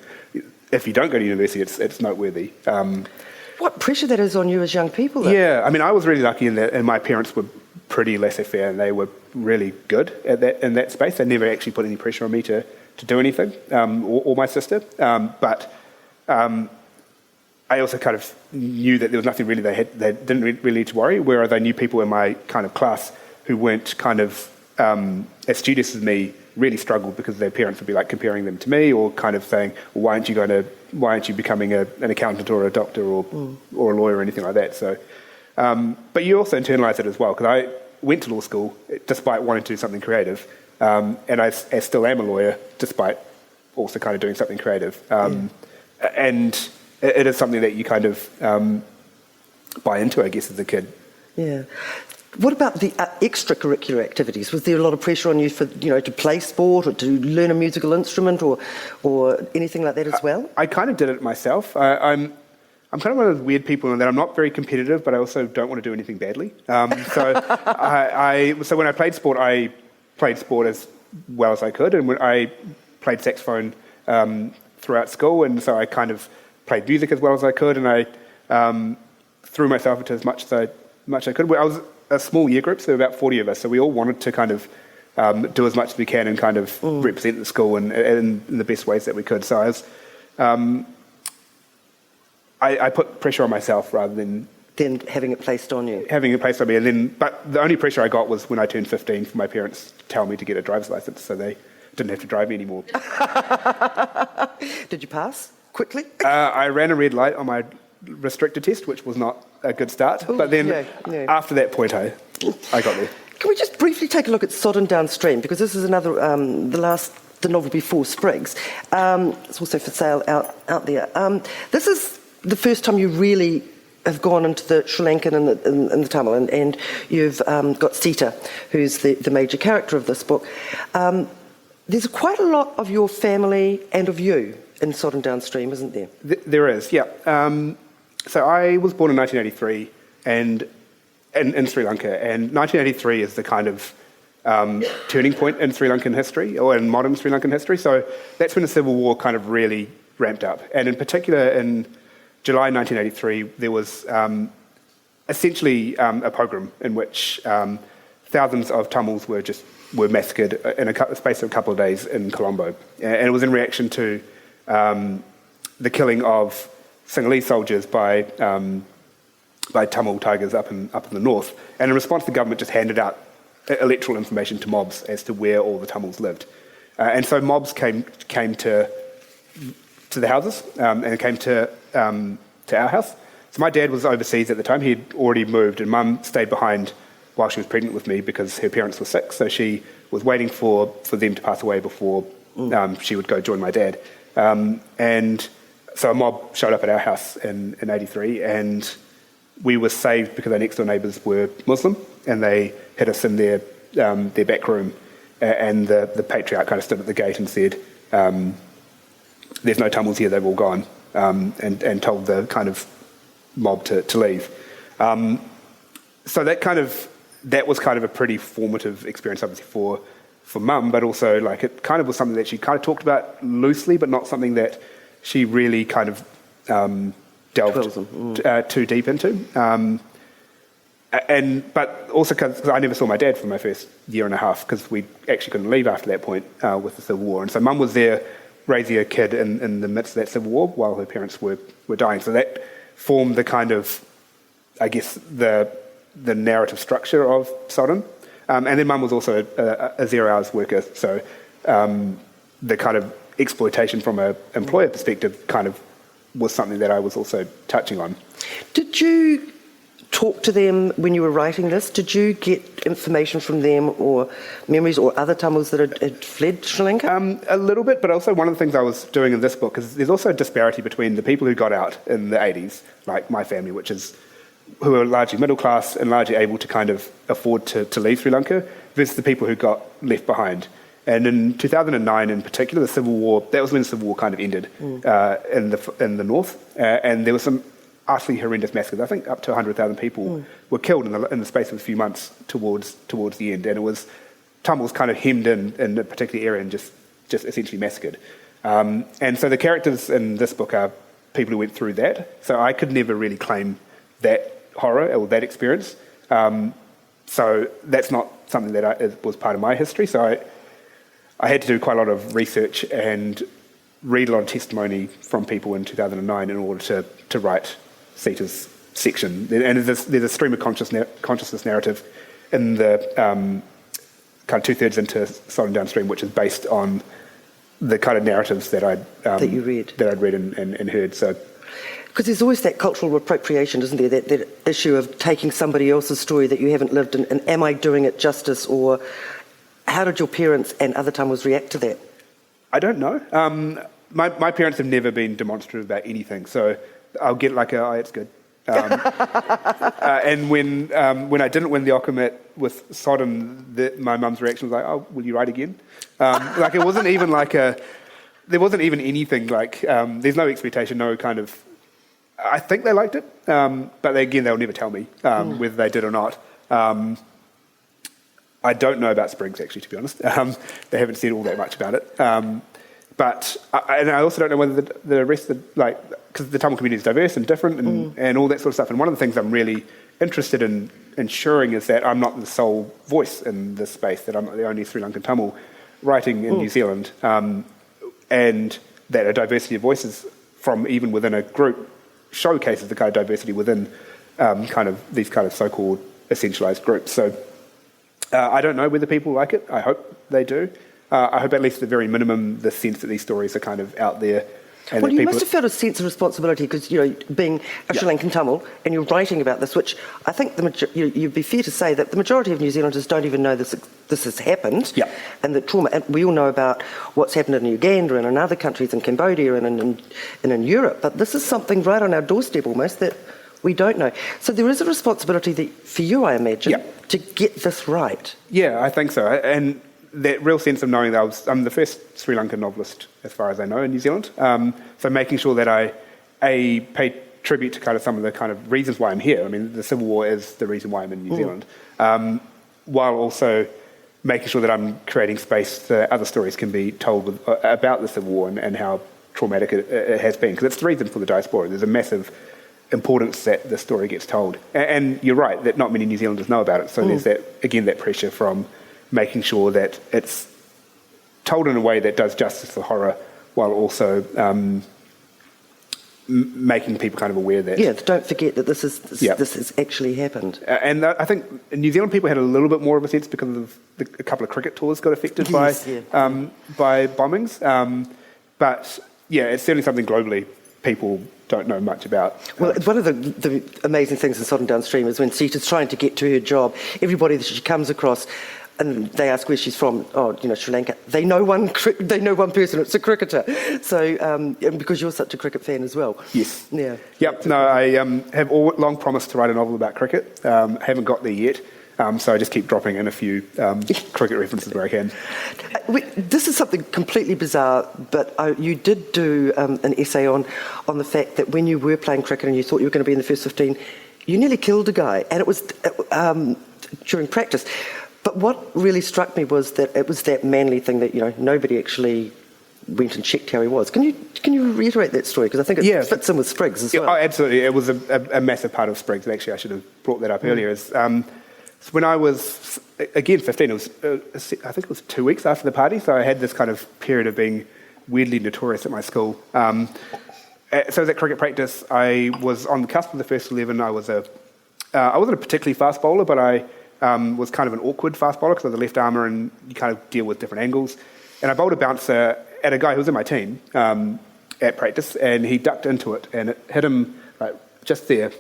if you don't go to university, it's noteworthy. What pressure that is on you as young people, though. Yeah, I mean, I was really lucky in that, and my parents were pretty laissez-faire, and they were really good at that in that space. They never actually put any pressure on me to do anything, or my sister. But I also kind of knew that there was nothing really they didn't really need to worry, whereas I knew people in my kind of class who weren't kind of as studious as me really struggled because their parents would be like comparing them to me, or kind of saying, well, why aren't you becoming an accountant or a doctor or a lawyer or anything like that? So, but you also internalise it as well, because I went to law school despite wanting to do something creative, and I still am a lawyer despite also kind of doing something creative. And it is something that you kind of buy into, I guess, as a kid. Yeah. What about the extracurricular activities? Was there a lot of pressure on you for, to play sport or to learn a musical instrument or anything like that as well? I kind of did it myself. I'm kind of one of those weird people in that I'm not very competitive, but I also don't want to do anything badly. So when I played sport as well as I could, and when I played saxophone throughout school, and so I kind of played music as well as I could, and I threw myself into as much as I could. I was a small year group, so there were about 40 of us, so we all wanted to kind of do as much as we can and kind of represent the school in the best ways that we could. So I put pressure on myself rather than having it placed on you. Having it placed on me, but the only pressure I got was when I turned 15 for my parents to tell me to get a driver's license, so they didn't have to drive me anymore. Did you pass quickly? I ran a red light on my restricted test, which was not a good start. But then after that point, I got there. Can we just briefly take a look at Sodden Downstream? Because this is another, the novel before Sprigs. It's also for sale out there. This is the first time you really have gone into the Sri Lankan and the Tamil, and you've got Sita, who's the major character of this book. There's quite a lot of your family and of you in Sodden Downstream, isn't there? There is, yeah. So I was born in 1983 and in Sri Lanka, and 1983 is the kind of turning point in Sri Lankan history, or in modern Sri Lankan history. So that's when the civil war kind of really ramped up. And in particular, in July 1983, there was essentially a pogrom in which thousands of Tamils were massacred in a space of a couple of days in Colombo. And it was in reaction to the killing of Sinhalese soldiers by Tamil tigers up in the north. And in response, the government just handed out electoral information to mobs as to where all the Tamils lived. And so mobs came to the houses and came to our house. So my dad was overseas at the time. He had already moved, and Mum stayed behind while she was pregnant with me because her parents were sick. So she was waiting for them to pass away before she would go join my dad. And so a mob showed up at our house in 83, and we were saved because our next door neighbours were Muslim, and they hid us in their back room, and the patriarch kind of stood at the gate and said, there's no Tamils here, they've all gone, and told the kind of mob to leave. So that was kind of a pretty formative experience, obviously, for Mum, but also like it kind of was something that she kind of talked about loosely, but not something that she really kind of delved too deep into. But also because I never saw my dad for my first year and a half, because we actually couldn't leave after that point with the Civil War. And so Mum was there raising a kid in the midst of that Civil War while her parents were dying. So that formed the kind of, I guess, the narrative structure of Sodden. And then Mum was also a 0 hours worker, so the kind of exploitation from an employer perspective kind of was something that I was also touching on. Did you talk to them when you were writing this? Did you get information from them or memories or other Tamils that had fled Sri Lanka? A little bit, but also one of the things I was doing in this book is there's also a disparity between the people who got out in the 80s, like my family, who are largely middle class and largely able to kind of afford to leave Sri Lanka, versus the people who got left behind. And in 2009 in particular, the Civil War, that was when the Civil War kind of ended in the north, and there were some utterly horrendous massacres. I think up to 100,000 people were killed in the space of a few months towards the end, and it was Tamils kind of hemmed in a particular area and just essentially massacred. And so the characters in this book are people who went through that, so I could never really claim that horror or that experience. So that's not something that was part of my history. So I had to do quite a lot of research and read a lot of testimony from people in 2009 in order to write CETA's section. And there's a stream of consciousness narrative in the kind of 2/3 into Sod and Downstream, which is based on the kind of narratives that I'd read and heard. So, because there's always that cultural appropriation, isn't there? That issue of taking somebody else's story that you haven't lived, and am I doing it justice, or how did your parents and other Tamils react to that? I don't know. My parents have never been demonstrative about anything, so I'll get like it's good. And when I didn't win the Okamet with Sodom, my mum's reaction was like, "Oh, will you write again?" Like it wasn't even there wasn't even anything like. There's no expectation, no kind of. I think they liked it, but they'll never tell me whether they did or not. I don't know about Sprigs, actually, to be honest. They haven't said all that much about it. But I also don't know whether the rest of because the Tamil community is diverse and different and all that sort of stuff. And one of the things I'm really interested in ensuring is that I'm not the sole voice in this space, that I'm not the only Sri Lankan Tamil writing in New Zealand, and that a diversity of voices from even within a group showcases the kind of diversity within kind of these kind of so-called essentialised groups. So I don't know whether people like it. I hope they do. I hope at least at the very minimum the sense that these stories are kind of out there. And well, you must have felt a sense of responsibility because, being a Sri Lankan Tamil and you're writing about this, which I think you'd be fair to say that the majority of New Zealanders don't even know this has happened, and that trauma. And we all know about what's happened in Uganda and in other countries, in Cambodia and in Europe, but this is something right on our doorstep almost that we don't know. So there is a responsibility for you, I imagine, to get this right. Yeah, I think so. And that real sense of knowing that I'm the first Sri Lankan novelist, as far as I know, in New Zealand. So making sure that I pay tribute to kind of some of the kind of reasons why I'm here. I mean, the Civil War is the reason why I'm in New Zealand, while also making sure that I'm creating space so other stories can be told about the Civil War and how traumatic it has been. Because it's the reason for the diaspora. There's a massive importance that the story gets told. And you're right, that not many New Zealanders know about it. So there's that pressure from making sure that it's told in a way that does justice to the horror while also making people kind of aware that... Yeah, don't forget that this has actually happened. And I think New Zealand people had a little bit more of a sense because of a couple of cricket tours got affected by bombings. But yeah, it's certainly something globally people don't know much about. Well, one of the amazing things in Sod and Downstream is when Sita's trying to get to her job, everybody that she comes across, and they ask where she's from. Oh, Sri Lanka. They know one person. It's a cricketer. So, and because you're such a cricket fan as well. Yes. Yeah. Yep. No, I have long promised to write a novel about cricket. Haven't got there yet. So I just keep dropping in a few cricket references where I can. This is something completely bizarre, but you did do an essay on the fact that when you were playing cricket and you thought you were going to be in the first 15, you nearly killed a guy, and it was during practice. But what really struck me was that it was that manly thing that nobody actually went and checked how he was. Can you reiterate that story? Because I think it fits in with Sprigs as well. Oh, absolutely. It was a massive part of Sprigs. And actually, I should have brought that up earlier. So when I was, again, 15, I think it was 2 weeks after the party, so I had this kind of period of being weirdly notorious at my school. So I was at cricket practice. I was on the cusp of the first 11. I wasn't a particularly fast bowler, but I was kind of an awkward fast bowler because I was a left armour and you kind of deal with different angles. And I bowled a bouncer at a guy who was in my team at practice, and he ducked into it, and it hit him just there.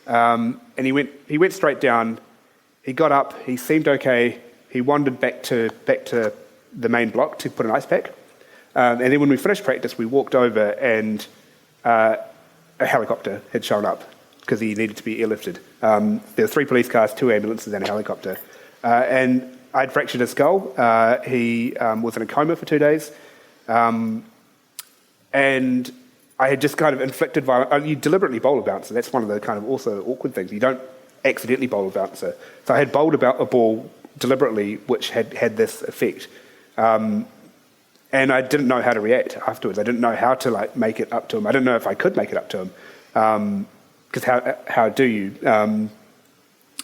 And he went straight down. He got up, he seemed okay, he wandered back to the main block to put an ice pack. And then when we finished practice, we walked over and a helicopter had shown up because he needed to be airlifted. There were 3 police cars, 2 ambulances and a helicopter. And I'd fractured his skull. He was in a coma for 2 days. And I had just kind of inflicted violence. You deliberately bowl a bouncer. That's one of the kind of also awkward things. You don't accidentally bowl a bouncer. So I had bowled about a ball deliberately, which had this effect. And I didn't know how to react afterwards. I didn't know how to make it up to him. I didn't know if I could make it up to him. Because how do you?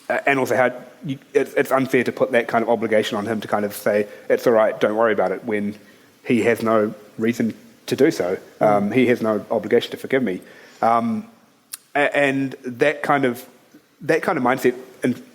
and also how it's unfair to put that kind of obligation on him to kind of say, it's all right, don't worry about it, when he has no reason to do so. He has no obligation to forgive me. And that kind of mindset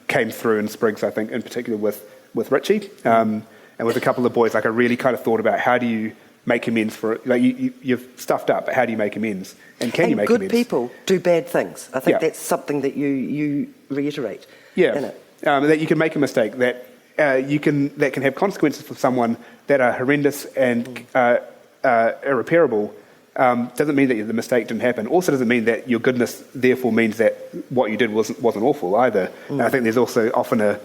came through in Sprigs, I think, in particular with Richie, and with a couple of boys. Like, I really kind of thought about, how do you make amends for it? Like, you've stuffed up, but how do you make amends? And can you make amends? Good people do bad things. I think that's something that you reiterate. Yeah, in it. That you can make a mistake, that can have consequences for someone that are horrendous and irreparable. Doesn't mean that the mistake didn't happen. Also doesn't mean that your goodness therefore means that what you did wasn't awful either. And I think there's also often a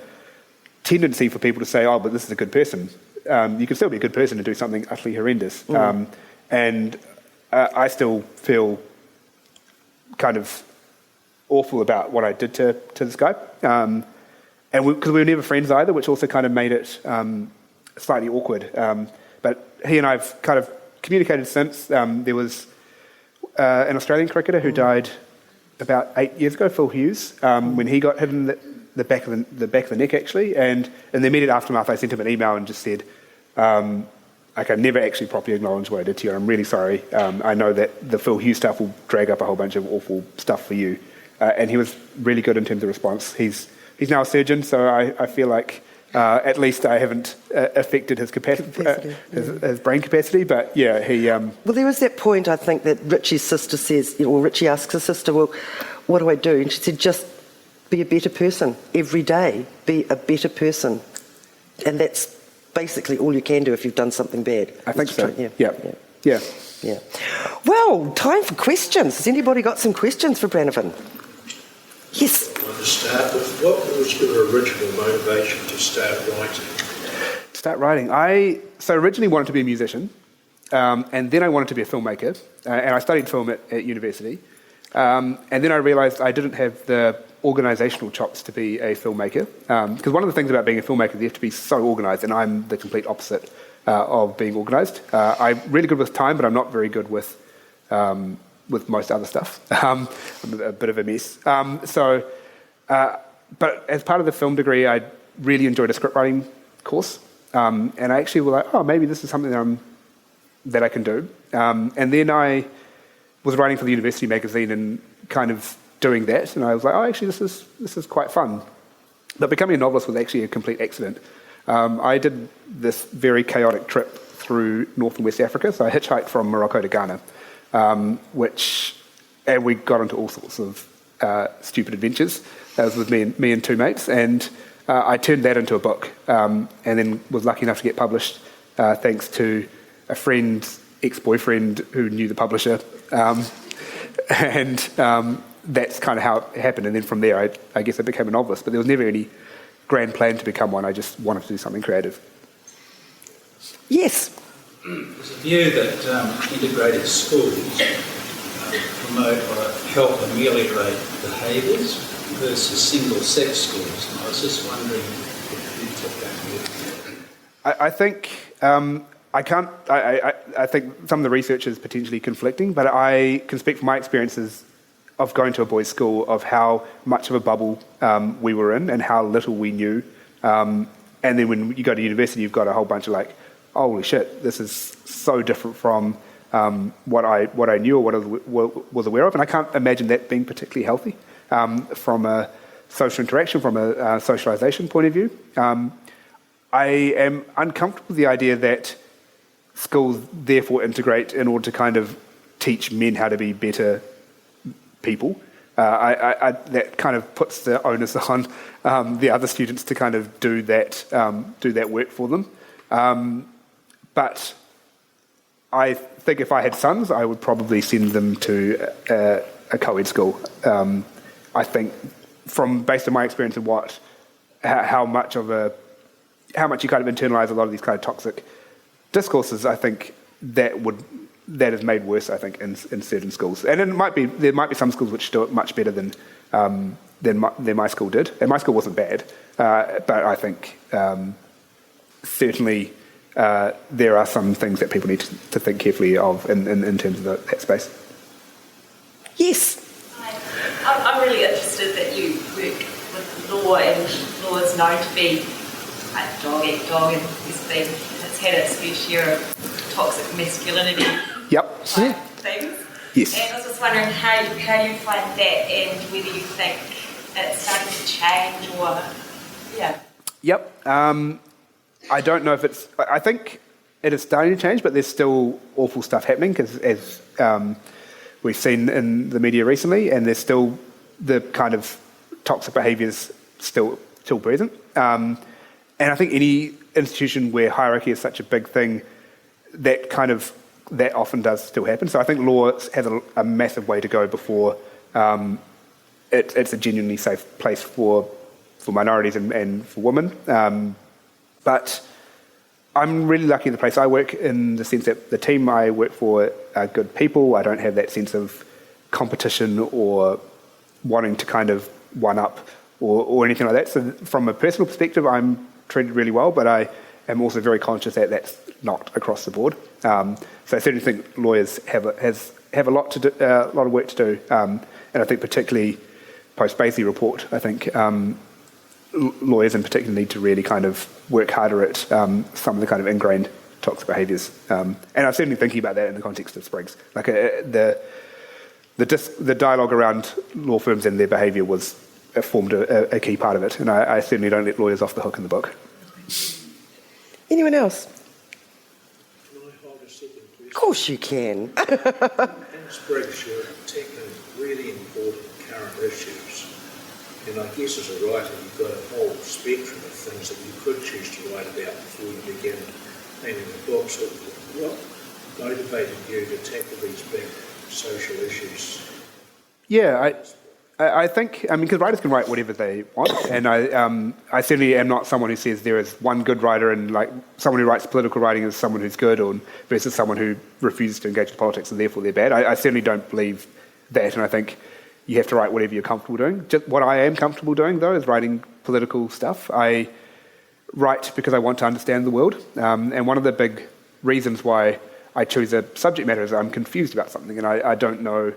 tendency for people to say, oh, but this is a good person. You can still be a good person and do something utterly horrendous. And I still feel kind of awful about what I did to this guy. And because we were never friends either, which also kind of made it slightly awkward. But he and I have kind of communicated since. There was an Australian cricketer who died about 8 years ago, Phil Hughes, when he got hit in the back of the neck, actually. And in the immediate aftermath, I sent him an email and just said, I never actually properly acknowledged what I did to you. I'm really sorry. I know that the Phil Hughes stuff will drag up a whole bunch of awful stuff for you. And he was really good in terms of response. He's now a surgeon, so I feel like at least I haven't affected his capacity. His brain capacity. But yeah, he. Well, there was that point, I think, that Richie's sister says, or Richie asks his sister, well, what do I do? And she said, just be a better person every day. Be a better person, and that's basically all you can do if you've done something bad. I think so. Yeah. Well, time for questions. Has anybody got some questions for Brannavan? Yes. I want to start with, what was your original motivation to start writing? I originally wanted to be a musician, and then I wanted to be a filmmaker, and I studied film at university, and then I realised I didn't have the organisational chops to be a filmmaker, because one of the things about being a filmmaker, you have to be so organised, and I'm the complete opposite of being organised. I'm really good with time, but I'm not very good with most other stuff. I'm a bit of a mess. But as part of the film degree, I really enjoyed a script writing course, and I actually was like, oh, maybe this is something that I can do. And then I was writing for the university magazine and kind of doing that, and I was like, oh, actually, this is quite fun. But becoming a novelist was actually a complete accident. I did this very chaotic trip through North and West Africa, so I hitchhiked from Morocco to Ghana, and we got into all sorts of stupid adventures. That was with me and two mates, and I turned that into a book, and then was lucky enough to get published thanks to a friend's ex-boyfriend who knew the publisher, and that's kind of how it happened. And then from there, I guess I became a novelist, but there was never any grand plan to become one. I just wanted to do something creative. Yes. There's a view that integrated schools promote or help ameliorate behaviours versus single-sex schools. And I was just wondering if you took that view. I think I think some of the research is potentially conflicting, but I can speak from my experiences of going to a boys' school, of how much of a bubble we were in and how little we knew. And then when you go to university, you've got a whole bunch of like, holy shit, this is so different from what I knew or what I was aware of. And I can't imagine that being particularly healthy from a social interaction, from a socialisation point of view. I am uncomfortable with the idea that schools therefore integrate in order to kind of teach men how to be better people. That kind of puts the onus on the other students to kind of do that work for them. But I think if I had sons, I would probably send them to a co-ed school. I think, based on my experience of how much you kind of internalise a lot of these kind of toxic discourses, I think that is made worse, I think, in certain schools. And there might be some schools which do it much better than my school did. And my school wasn't bad, but I think certainly there are some things that people need to think carefully of in terms of that space. Yes. I'm really interested that you work with law, and law is known to be like dog eat dog, and it's had its fair share of toxic masculinity type things. Yes. And I was just wondering how you find that, and whether you think it's starting to change or Yep. I don't know if it's... I think it is starting to change, but there's still awful stuff happening, because as we've seen in the media recently, and there's still the kind of toxic behaviours still present. And I think any institution where hierarchy is such a big thing, that often does still happen. So I think law has a massive way to go before it's a genuinely safe place for minorities and for women. But I'm really lucky in the place I work, in the sense that the team I work for are good people. I don't have that sense of competition or wanting to kind of one-up or anything like that. So from a personal perspective, I'm treated really well, but I am also very conscious that that's not across the board. So I certainly think lawyers have a lot of work to do, and I think particularly post-Basely report, I think lawyers in particular need to really kind of work harder at some of the kind of ingrained toxic behaviours. And I'm certainly thinking about that in the context of Sprigs. Like the dialogue around law firms and their behaviour formed a key part of it, and I certainly don't let lawyers off the hook in the book. Anyone else? Can I hold a second question? Of course you can. In Sprigs, you're tackling really important current issues. And I guess as a writer, you've got a whole spectrum of things that you could choose to write about before you begin planning the book. So what motivated you to tackle these big social issues? Yeah, I think, because writers can write whatever they want, and I certainly am not someone who says there is one good writer, and like someone who writes political writing is someone who's good, or versus someone who refuses to engage with politics and therefore they're bad. I certainly don't believe that, and I think you have to write whatever you're comfortable doing. Just what I am comfortable doing, though, is writing political stuff. I write because I want to understand the world, and one of the big reasons why I choose a subject matter is I'm confused about something, and I don't know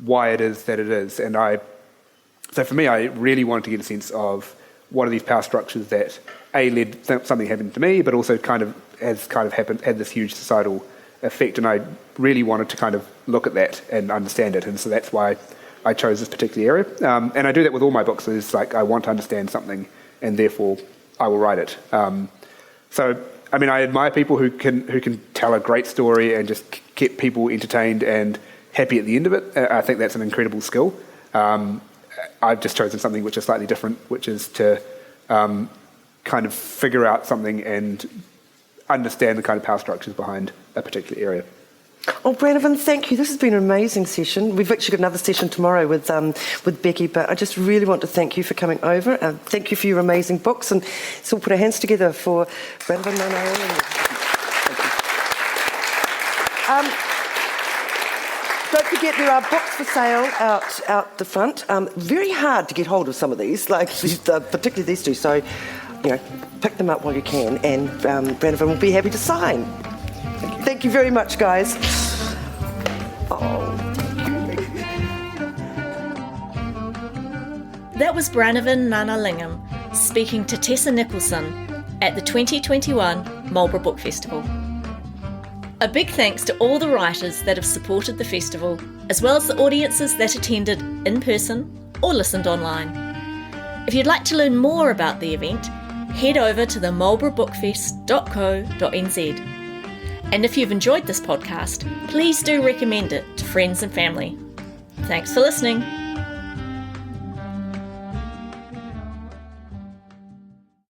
why it is that it is. And so for me, I really wanted to get a sense of what are these power structures that led something happened to me, but also had this huge societal effect, and I really wanted to kind of look at that and understand it, and so that's why I chose this particular area, and I do that with all my books. It's like I want to understand something, and therefore I will write it. So, I admire people who can tell a great story and just keep people entertained and happy at the end of it. I think that's an incredible skill. I've just chosen something which is slightly different, which is to kind of figure out something and understand the kind of power structures behind a particular area. Oh, Brannavan, thank you. This has been an amazing session. We've actually got another session tomorrow with Becky, but I just really want to thank you for coming over. Thank you for your amazing books, and so we'll put our hands together for Brannavan. Don't forget, there are books for sale out the front. Very hard to get hold of some of these, particularly these two. So, pick them up while you can, and Brannavan will be happy to sign. Thank you very much, guys. That was Brannavan Gnanalingam speaking to Tessa Nicholson at the 2021 Marlborough Book Festival. A big thanks to all the writers that have supported the festival, as well as the audiences that attended in person or listened online. If you'd like to learn more about the event, head over to the marlboroughbookfest.co.nz. And if you've enjoyed this podcast, please do recommend it to friends and family. Thanks for listening.